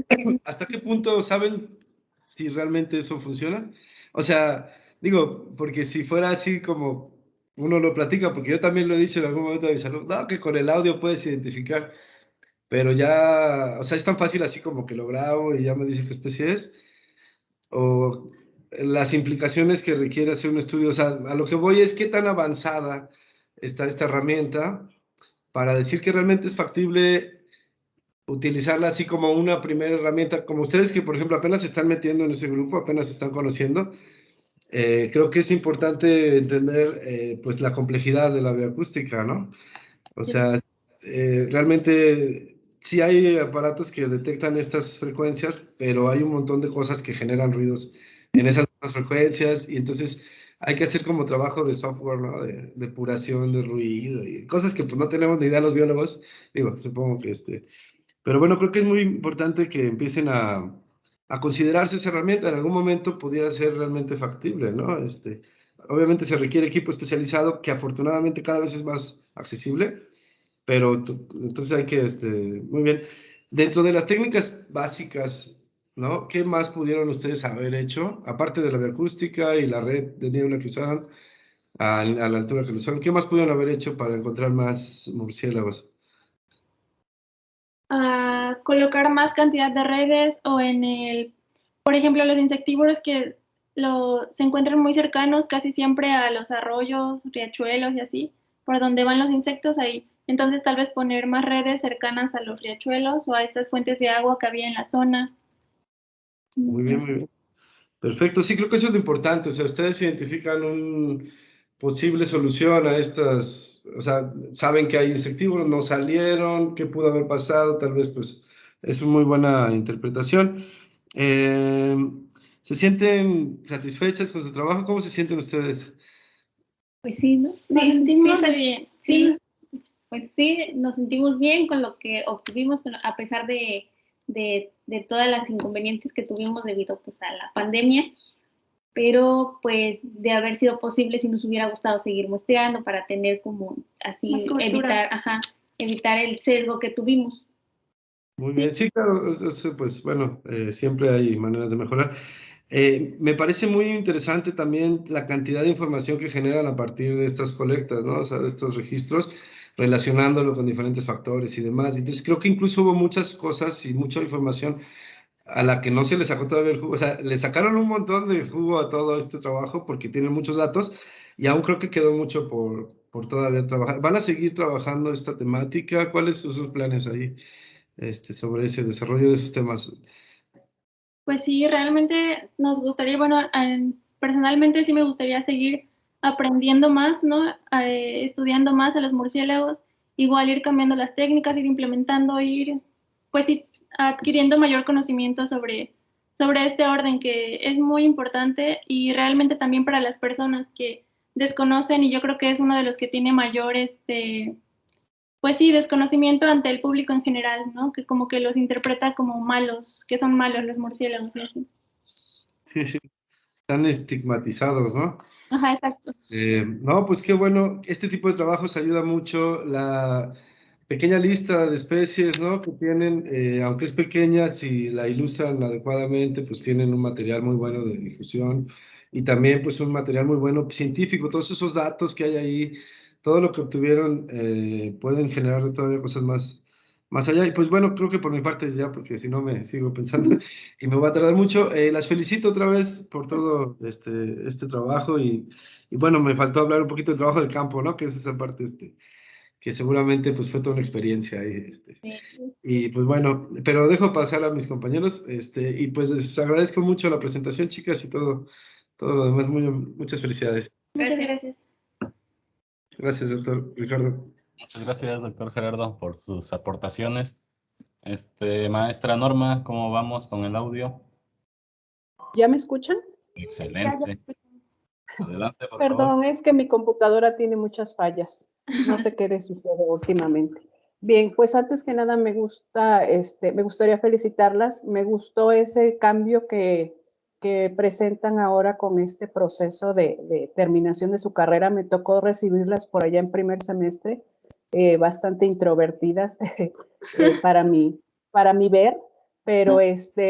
¿Hasta qué punto saben si realmente eso funciona? O sea, digo, porque si fuera así como uno lo platica, porque yo también lo he dicho en algún momento de mi salud, no, que con el audio puedes identificar, pero ya, o sea, es tan fácil así como que lo grabo y ya me dice qué especie es, o las implicaciones que requiere hacer un estudio, o sea, a lo que voy es qué tan avanzada está esta herramienta para decir que realmente es factible utilizarla así como una primera herramienta, como ustedes que, por ejemplo, apenas se están metiendo en ese grupo, apenas se están conociendo. Creo que es importante entender pues la complejidad de la bioacústica, ¿no? O sea, realmente sí hay aparatos que detectan estas frecuencias, pero hay un montón de cosas que generan ruidos en esas frecuencias y entonces hay que hacer como trabajo de software, ¿no? De depuración de ruido y cosas que pues no tenemos ni idea los biólogos. Digo, supongo que pero bueno, creo que es muy importante que empiecen a considerarse esa herramienta. En algún momento pudiera ser realmente factible, ¿no? Obviamente se requiere equipo especializado que afortunadamente cada vez es más accesible, pero entonces hay que, muy bien. Dentro de las técnicas básicas, ¿no? ¿Qué más pudieron ustedes haber hecho? Aparte de la bioacústica y la red de niebla que usaban, a la altura que lo usaban, ¿qué más pudieron haber hecho para encontrar más murciélagos? a colocar más cantidad de redes o por ejemplo, los insectívoros que se encuentran muy cercanos casi siempre a los arroyos, riachuelos y así, por donde van los insectos ahí. Entonces tal vez poner más redes cercanas a los riachuelos o a estas fuentes de agua que había en la zona. Muy bien, muy bien. Perfecto, sí, creo que eso es lo importante. O sea, ustedes identifican una posible solución a estas, o sea, saben que hay insectívoros, no salieron, qué pudo haber pasado, tal vez, pues, es una muy buena interpretación. Eh, ¿Se sienten satisfechas con su trabajo? ¿Cómo se sienten ustedes? Pues sí, ¿no? Nos Sí, sentimos bien. sí, pues sí, nos sentimos bien con lo que obtuvimos, a pesar de todas las inconvenientes que tuvimos debido pues, a la pandemia, pero pues de haber sido posible si nos hubiera gustado seguir muestreando para tener como así, evitar el sesgo que tuvimos. Muy bien, sí, claro, pues bueno, siempre hay maneras de mejorar. Me parece muy interesante también la cantidad de información que generan a partir de estas colectas, ¿no? O sea, de estos registros, relacionándolo con diferentes factores y demás. Entonces, creo que incluso hubo muchas cosas y mucha información a la que no se le sacó todavía el jugo. O sea, le sacaron un montón de jugo a todo este trabajo porque tienen muchos datos y aún creo que quedó mucho por todavía trabajar. ¿Van a seguir trabajando esta temática? ¿Cuáles son sus planes ahí? Sobre ese desarrollo de esos temas. Pues sí, realmente nos gustaría, bueno, personalmente sí me gustaría seguir aprendiendo más, ¿no? Estudiando más a los murciélagos, igual ir cambiando las técnicas, ir implementando, pues sí, adquiriendo mayor conocimiento sobre este orden que es muy importante y realmente también para las personas que desconocen y yo creo que es uno de los que tiene mayor, pues sí, desconocimiento ante el público en general, ¿no? Que como que los interpreta como malos, que son malos los murciélagos y así. Sí, sí, están estigmatizados, ¿no? Ajá, exacto. No, pues qué bueno, este tipo de trabajos ayuda mucho. La pequeña lista de especies, ¿no? Que tienen, aunque es pequeña, si la ilustran adecuadamente, pues tienen un material muy bueno de difusión y también pues un material muy bueno científico. Todos esos datos que hay ahí, todo lo que obtuvieron, pueden generar todavía cosas más allá. Y pues bueno, creo que por mi parte ya, porque si no me sigo pensando y me va a tardar mucho. Las felicito otra vez por todo este trabajo y bueno, me faltó hablar un poquito del trabajo del campo, ¿no? Que es esa parte, que seguramente pues fue toda una experiencia ahí, Y pues bueno, pero dejo pasar a mis compañeros, y pues les agradezco mucho la presentación, chicas, y todo lo demás. Muchas felicidades. Muchas gracias. Gracias, doctor Ricardo. Muchas gracias, doctor Gerardo, por sus aportaciones. Maestra Norma, ¿cómo vamos con el audio? ¿Ya me escuchan? Excelente. Adelante, por favor. Perdón, es que mi computadora tiene muchas fallas. No sé qué le sucede últimamente. Bien, pues antes que nada me gustaría felicitarlas. Me gustó ese cambio que presentan ahora con este proceso de terminación de su carrera. Me tocó recibirlas por allá en primer semestre, bastante introvertidas para mi ver. Pero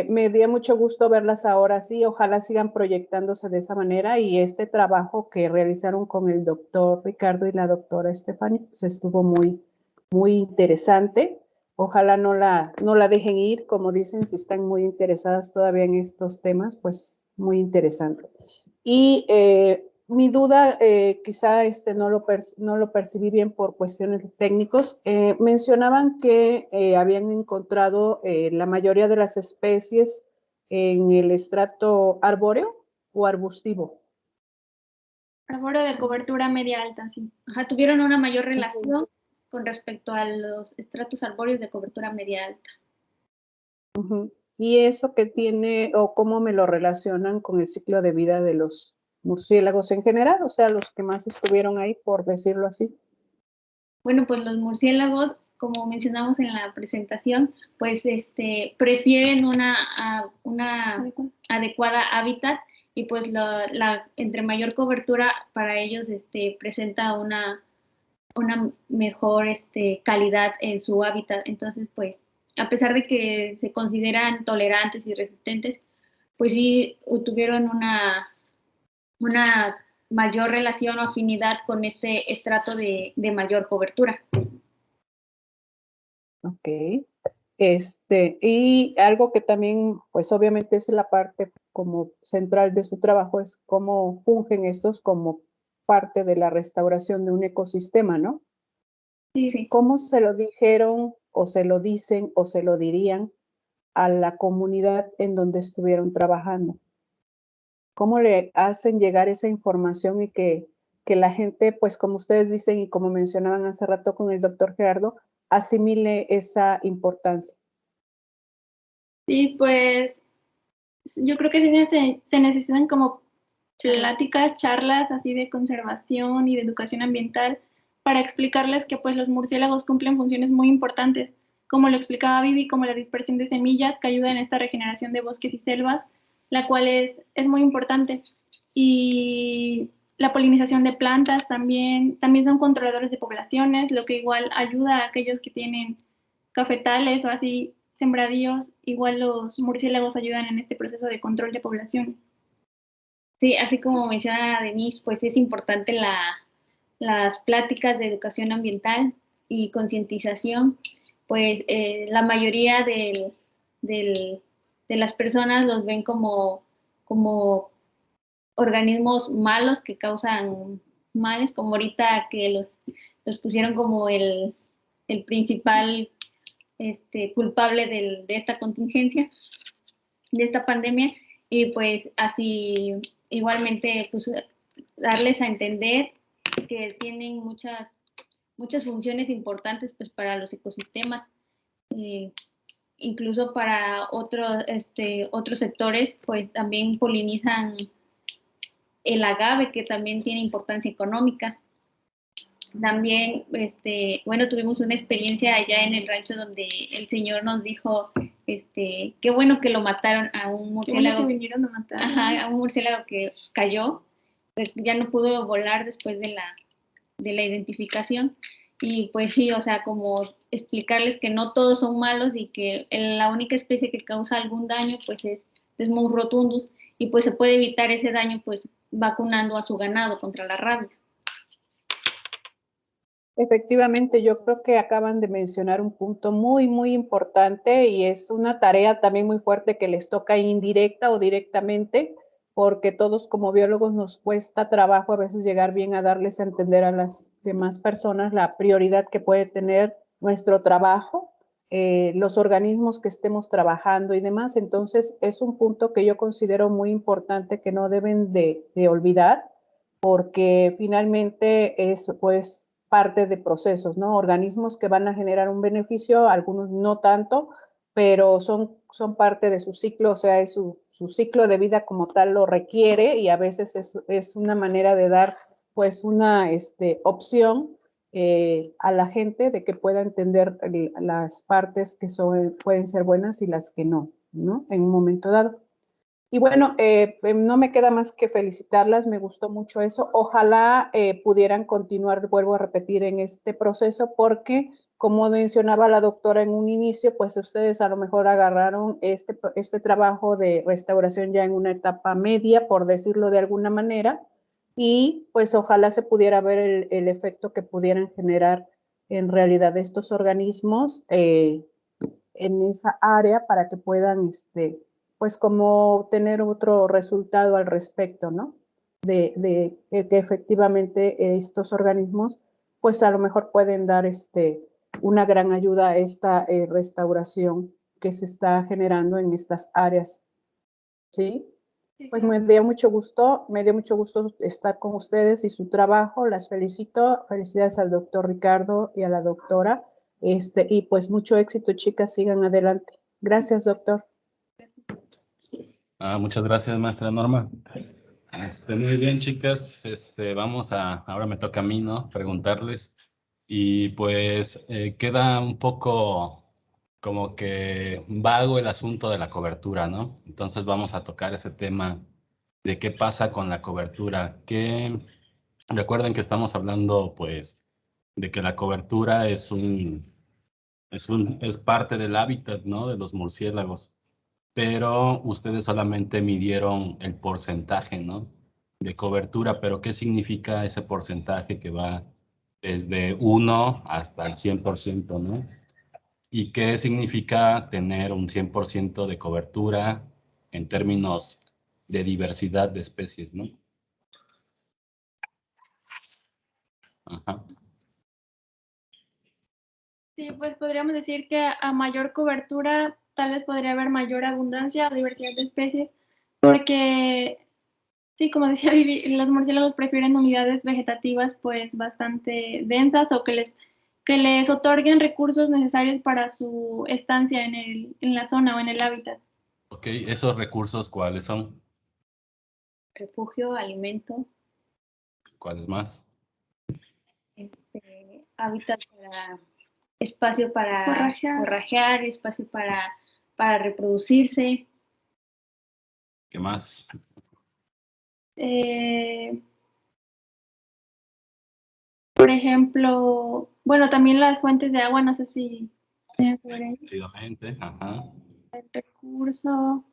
me dio mucho gusto verlas ahora sí, ojalá sigan proyectándose de esa manera y este trabajo que realizaron con el doctor Ricardo y la doctora Estefania, pues estuvo muy, muy interesante. Ojalá no la dejen ir, como dicen, si están muy interesadas todavía en estos temas, pues muy interesante. Y mi duda, quizá no lo percibí bien por cuestiones técnicos, mencionaban que habían encontrado la mayoría de las especies en el estrato arbóreo o arbustivo. Arbóreo de cobertura media alta, sí. Ajá, tuvieron una mayor relación con respecto a los estratos arbóreos de cobertura media alta. ¿Y eso que tiene o cómo me lo relacionan con el ciclo de vida de los murciélagos en general? O sea, los que más estuvieron ahí, por decirlo así. Bueno, pues los murciélagos, como mencionamos en la presentación, pues prefieren una adecuada hábitat y pues entre mayor cobertura para ellos presenta una mejor calidad en su hábitat. Entonces, pues, a pesar de que se consideran tolerantes y resistentes, pues sí tuvieron una mayor relación o afinidad con este estrato de mayor cobertura. Ok. Y algo que también, pues obviamente es la parte como central de su trabajo, es cómo fungen estos como parte de la restauración de un ecosistema, ¿no? Sí. ¿Cómo se lo dijeron o se lo dicen o se lo dirían a la comunidad en donde estuvieron trabajando? ¿Cómo le hacen llegar esa información y que la gente, pues como ustedes dicen y como mencionaban hace rato con el doctor Gerardo, asimile esa importancia? Sí, pues yo creo que sí se necesitan como pláticas, charlas así de conservación y de educación ambiental para explicarles que pues los murciélagos cumplen funciones muy importantes, como lo explicaba Vivi, como la dispersión de semillas que ayuda en esta regeneración de bosques y selvas, la cual es muy importante. Y la polinización de plantas también son controladores de poblaciones, lo que igual ayuda a aquellos que tienen cafetales o así sembradíos, igual los murciélagos ayudan en este proceso de control de poblaciones. Sí, así como menciona Denise, pues es importante las pláticas de educación ambiental y concientización, pues la mayoría de las personas los ven como organismos malos que causan males, como ahorita que los pusieron como el principal culpable de esta contingencia, de esta pandemia, y pues así igualmente pues darles a entender que tienen muchas funciones importantes pues para los ecosistemas, incluso para otros sectores pues también polinizan el agave, que también tiene importancia económica. También, bueno, tuvimos una experiencia allá en el rancho donde el señor nos dijo, qué bueno que lo mataron a un murciélago. Qué bueno que vinieron a matar. Ajá, a un murciélago que cayó, pues ya no pudo volar después de la identificación. Y pues sí, o sea, como explicarles que no todos son malos y que la única especie que causa algún daño pues es Mus rotundus, y pues se puede evitar ese daño pues vacunando a su ganado contra la rabia. Efectivamente, yo creo que acaban de mencionar un punto muy, muy importante y es una tarea también muy fuerte que les toca indirecta o directamente, porque todos como biólogos nos cuesta trabajo a veces llegar bien a darles a entender a las demás personas la prioridad que puede tener nuestro trabajo, los organismos que estemos trabajando y demás. Entonces, es un punto que yo considero muy importante que no deben de olvidar, porque finalmente es pues parte de procesos, ¿no? Organismos que van a generar un beneficio, algunos no tanto, pero son parte de su ciclo, o sea, su ciclo de vida como tal lo requiere y a veces es una manera de dar pues una opción a la gente de que pueda entender las partes que pueden ser buenas y las que no, ¿no? En un momento dado. Y bueno, no me queda más que felicitarlas, me gustó mucho eso. Ojalá pudieran continuar, vuelvo a repetir, en este proceso, porque como mencionaba la doctora en un inicio, pues ustedes a lo mejor agarraron este trabajo de restauración ya en una etapa media, por decirlo de alguna manera, y pues ojalá se pudiera ver el efecto que pudieran generar en realidad estos organismos en esa área para que puedan pues como tener otro resultado al respecto, ¿no? De que efectivamente estos organismos, pues a lo mejor pueden dar una gran ayuda a esta restauración que se está generando en estas áreas, ¿sí? Pues me dio mucho gusto estar con ustedes y su trabajo, las felicito, felicidades al doctor Ricardo y a la doctora, y pues mucho éxito, chicas, sigan adelante. Gracias, doctor. Muchas gracias, maestra Norma. Muy bien, chicas. Ahora me toca a mí, ¿no? Preguntarles. Y pues queda un poco como que vago el asunto de la cobertura, ¿no? Entonces vamos a tocar ese tema de qué pasa con la cobertura. Recuerden que estamos hablando, pues, de que la cobertura es parte del hábitat, ¿no? De los murciélagos, pero ustedes solamente midieron el porcentaje, ¿no? De cobertura, pero ¿qué significa ese porcentaje que va desde 1 hasta el 100%, ¿no? ¿Y qué significa tener un 100% de cobertura en términos de diversidad de especies, ¿no? Ajá. Sí, pues podríamos decir que a mayor cobertura tal vez podría haber mayor abundancia o diversidad de especies, porque sí, como decía Vivi, los murciélagos prefieren unidades vegetativas pues bastante densas o que les otorguen recursos necesarios para su estancia en la zona o en el hábitat. Ok, ¿esos recursos cuáles son? Refugio, alimento, ¿Cuáles más? hábitat para espacio para Forrajear. espacio para reproducirse. ¿Qué más? Por ejemplo, bueno, también las fuentes de agua, no sé si Efectivamente, ajá. el recurso.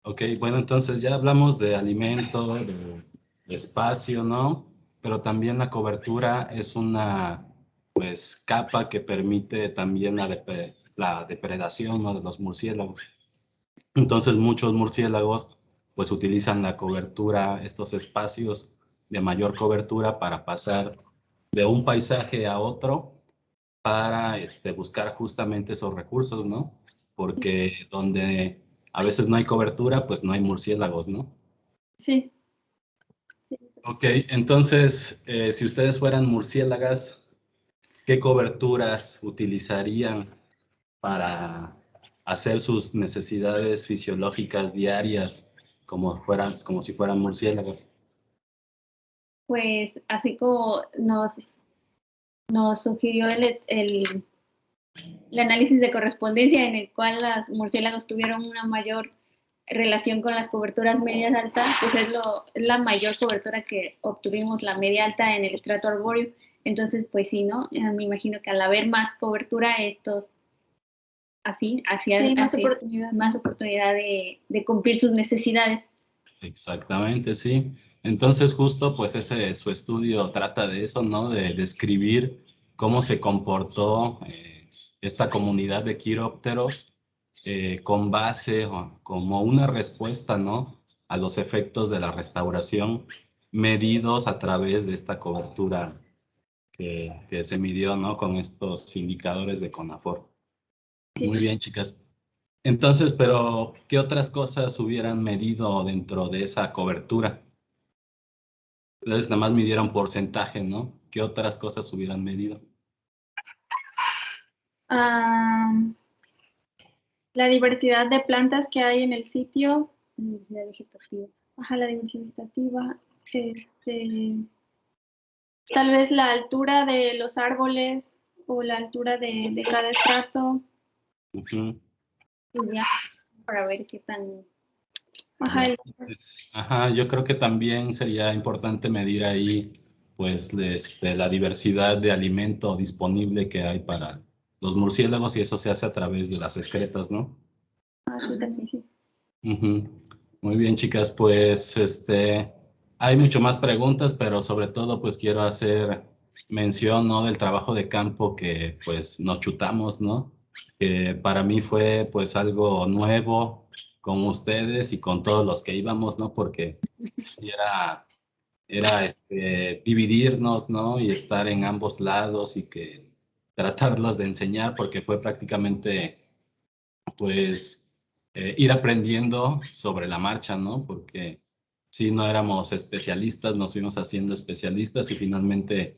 Ok, bueno, entonces ya hablamos de alimento, de espacio, ¿no? Pero también la cobertura es una, pues, capa que permite también la depredación, ¿no?, de los murciélagos. Entonces muchos murciélagos, pues, utilizan la cobertura, estos espacios de mayor cobertura para pasar de un paisaje a otro para buscar justamente esos recursos, ¿no? Porque donde a veces no hay cobertura, pues no hay murciélagos, ¿no? Sí. Ok, entonces, si ustedes fueran murciélagas, ¿qué coberturas utilizarían para hacer sus necesidades fisiológicas diarias como si fueran murciélagas? Pues así como nos sugirió el análisis de correspondencia en el cual los murciélagos tuvieron una mayor relación con las coberturas medias altas, pues es la mayor cobertura que obtuvimos, la media alta en el estrato arbóreo. Entonces, pues sí, ¿no? Me imagino que al haber más cobertura, estos hacían más oportunidad de cumplir sus necesidades. Exactamente, sí. Entonces, justo, pues su estudio trata de eso, ¿no? De describir cómo se comportó esta comunidad de quirópteros con base o como una respuesta, ¿no?, a los efectos de la restauración medidos a través de esta cobertura que se midió, ¿no?, con estos indicadores de CONAFOR. Muy bien, chicas. Entonces, pero, ¿qué otras cosas hubieran medido dentro de esa cobertura? Ustedes nada más midieron porcentaje, ¿no? ¿Qué otras cosas hubieran medido? La diversidad de plantas que hay en el sitio. La vegetativa. Ajá, la diversidad vegetativa. Tal vez la altura de los árboles o la altura de cada estrato. Uh-huh. Y ya, para ver qué tan... Ajá, yo creo que también sería importante medir ahí, pues, la diversidad de alimento disponible que hay para los murciélagos, y eso se hace a través de las excretas, ¿no? Sí. Uh-huh. Muy bien, chicas, pues, hay mucho más preguntas, pero sobre todo, pues, quiero hacer mención, ¿no?, del trabajo de campo que, pues, nos chutamos, ¿no? Que para mí fue, pues, algo nuevo con ustedes y con todos los que íbamos, ¿no? Porque sí era dividirnos, ¿no? Y estar en ambos lados y que tratarlos de enseñar, porque fue prácticamente, pues, ir aprendiendo sobre la marcha, ¿no? Porque si no éramos especialistas, nos fuimos haciendo especialistas y finalmente,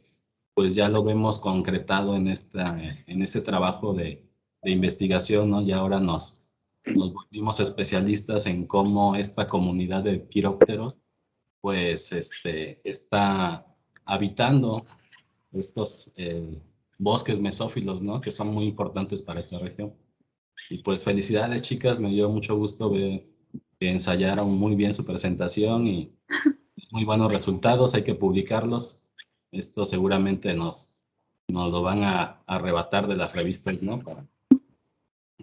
pues ya lo vemos concretado en este trabajo de investigación, ¿no? Y ahora nos volvimos especialistas en cómo esta comunidad de quirópteros, pues, está habitando estos bosques mesófilos, ¿no?, que son muy importantes para esta región. Y pues felicidades, chicas, me dio mucho gusto ver que ensayaron muy bien su presentación y muy buenos resultados, hay que publicarlos. Esto seguramente nos lo van a arrebatar de las revistas, ¿no?,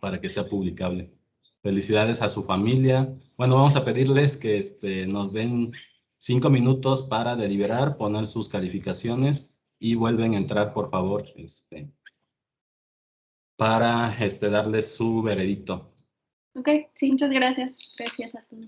para que sea publicable. Felicidades a su familia. Bueno, vamos a pedirles que nos den 5 minutos para deliberar, poner sus calificaciones y vuelven a entrar, por favor, para darles su veredicto. Ok, sí, muchas gracias. Gracias a todos.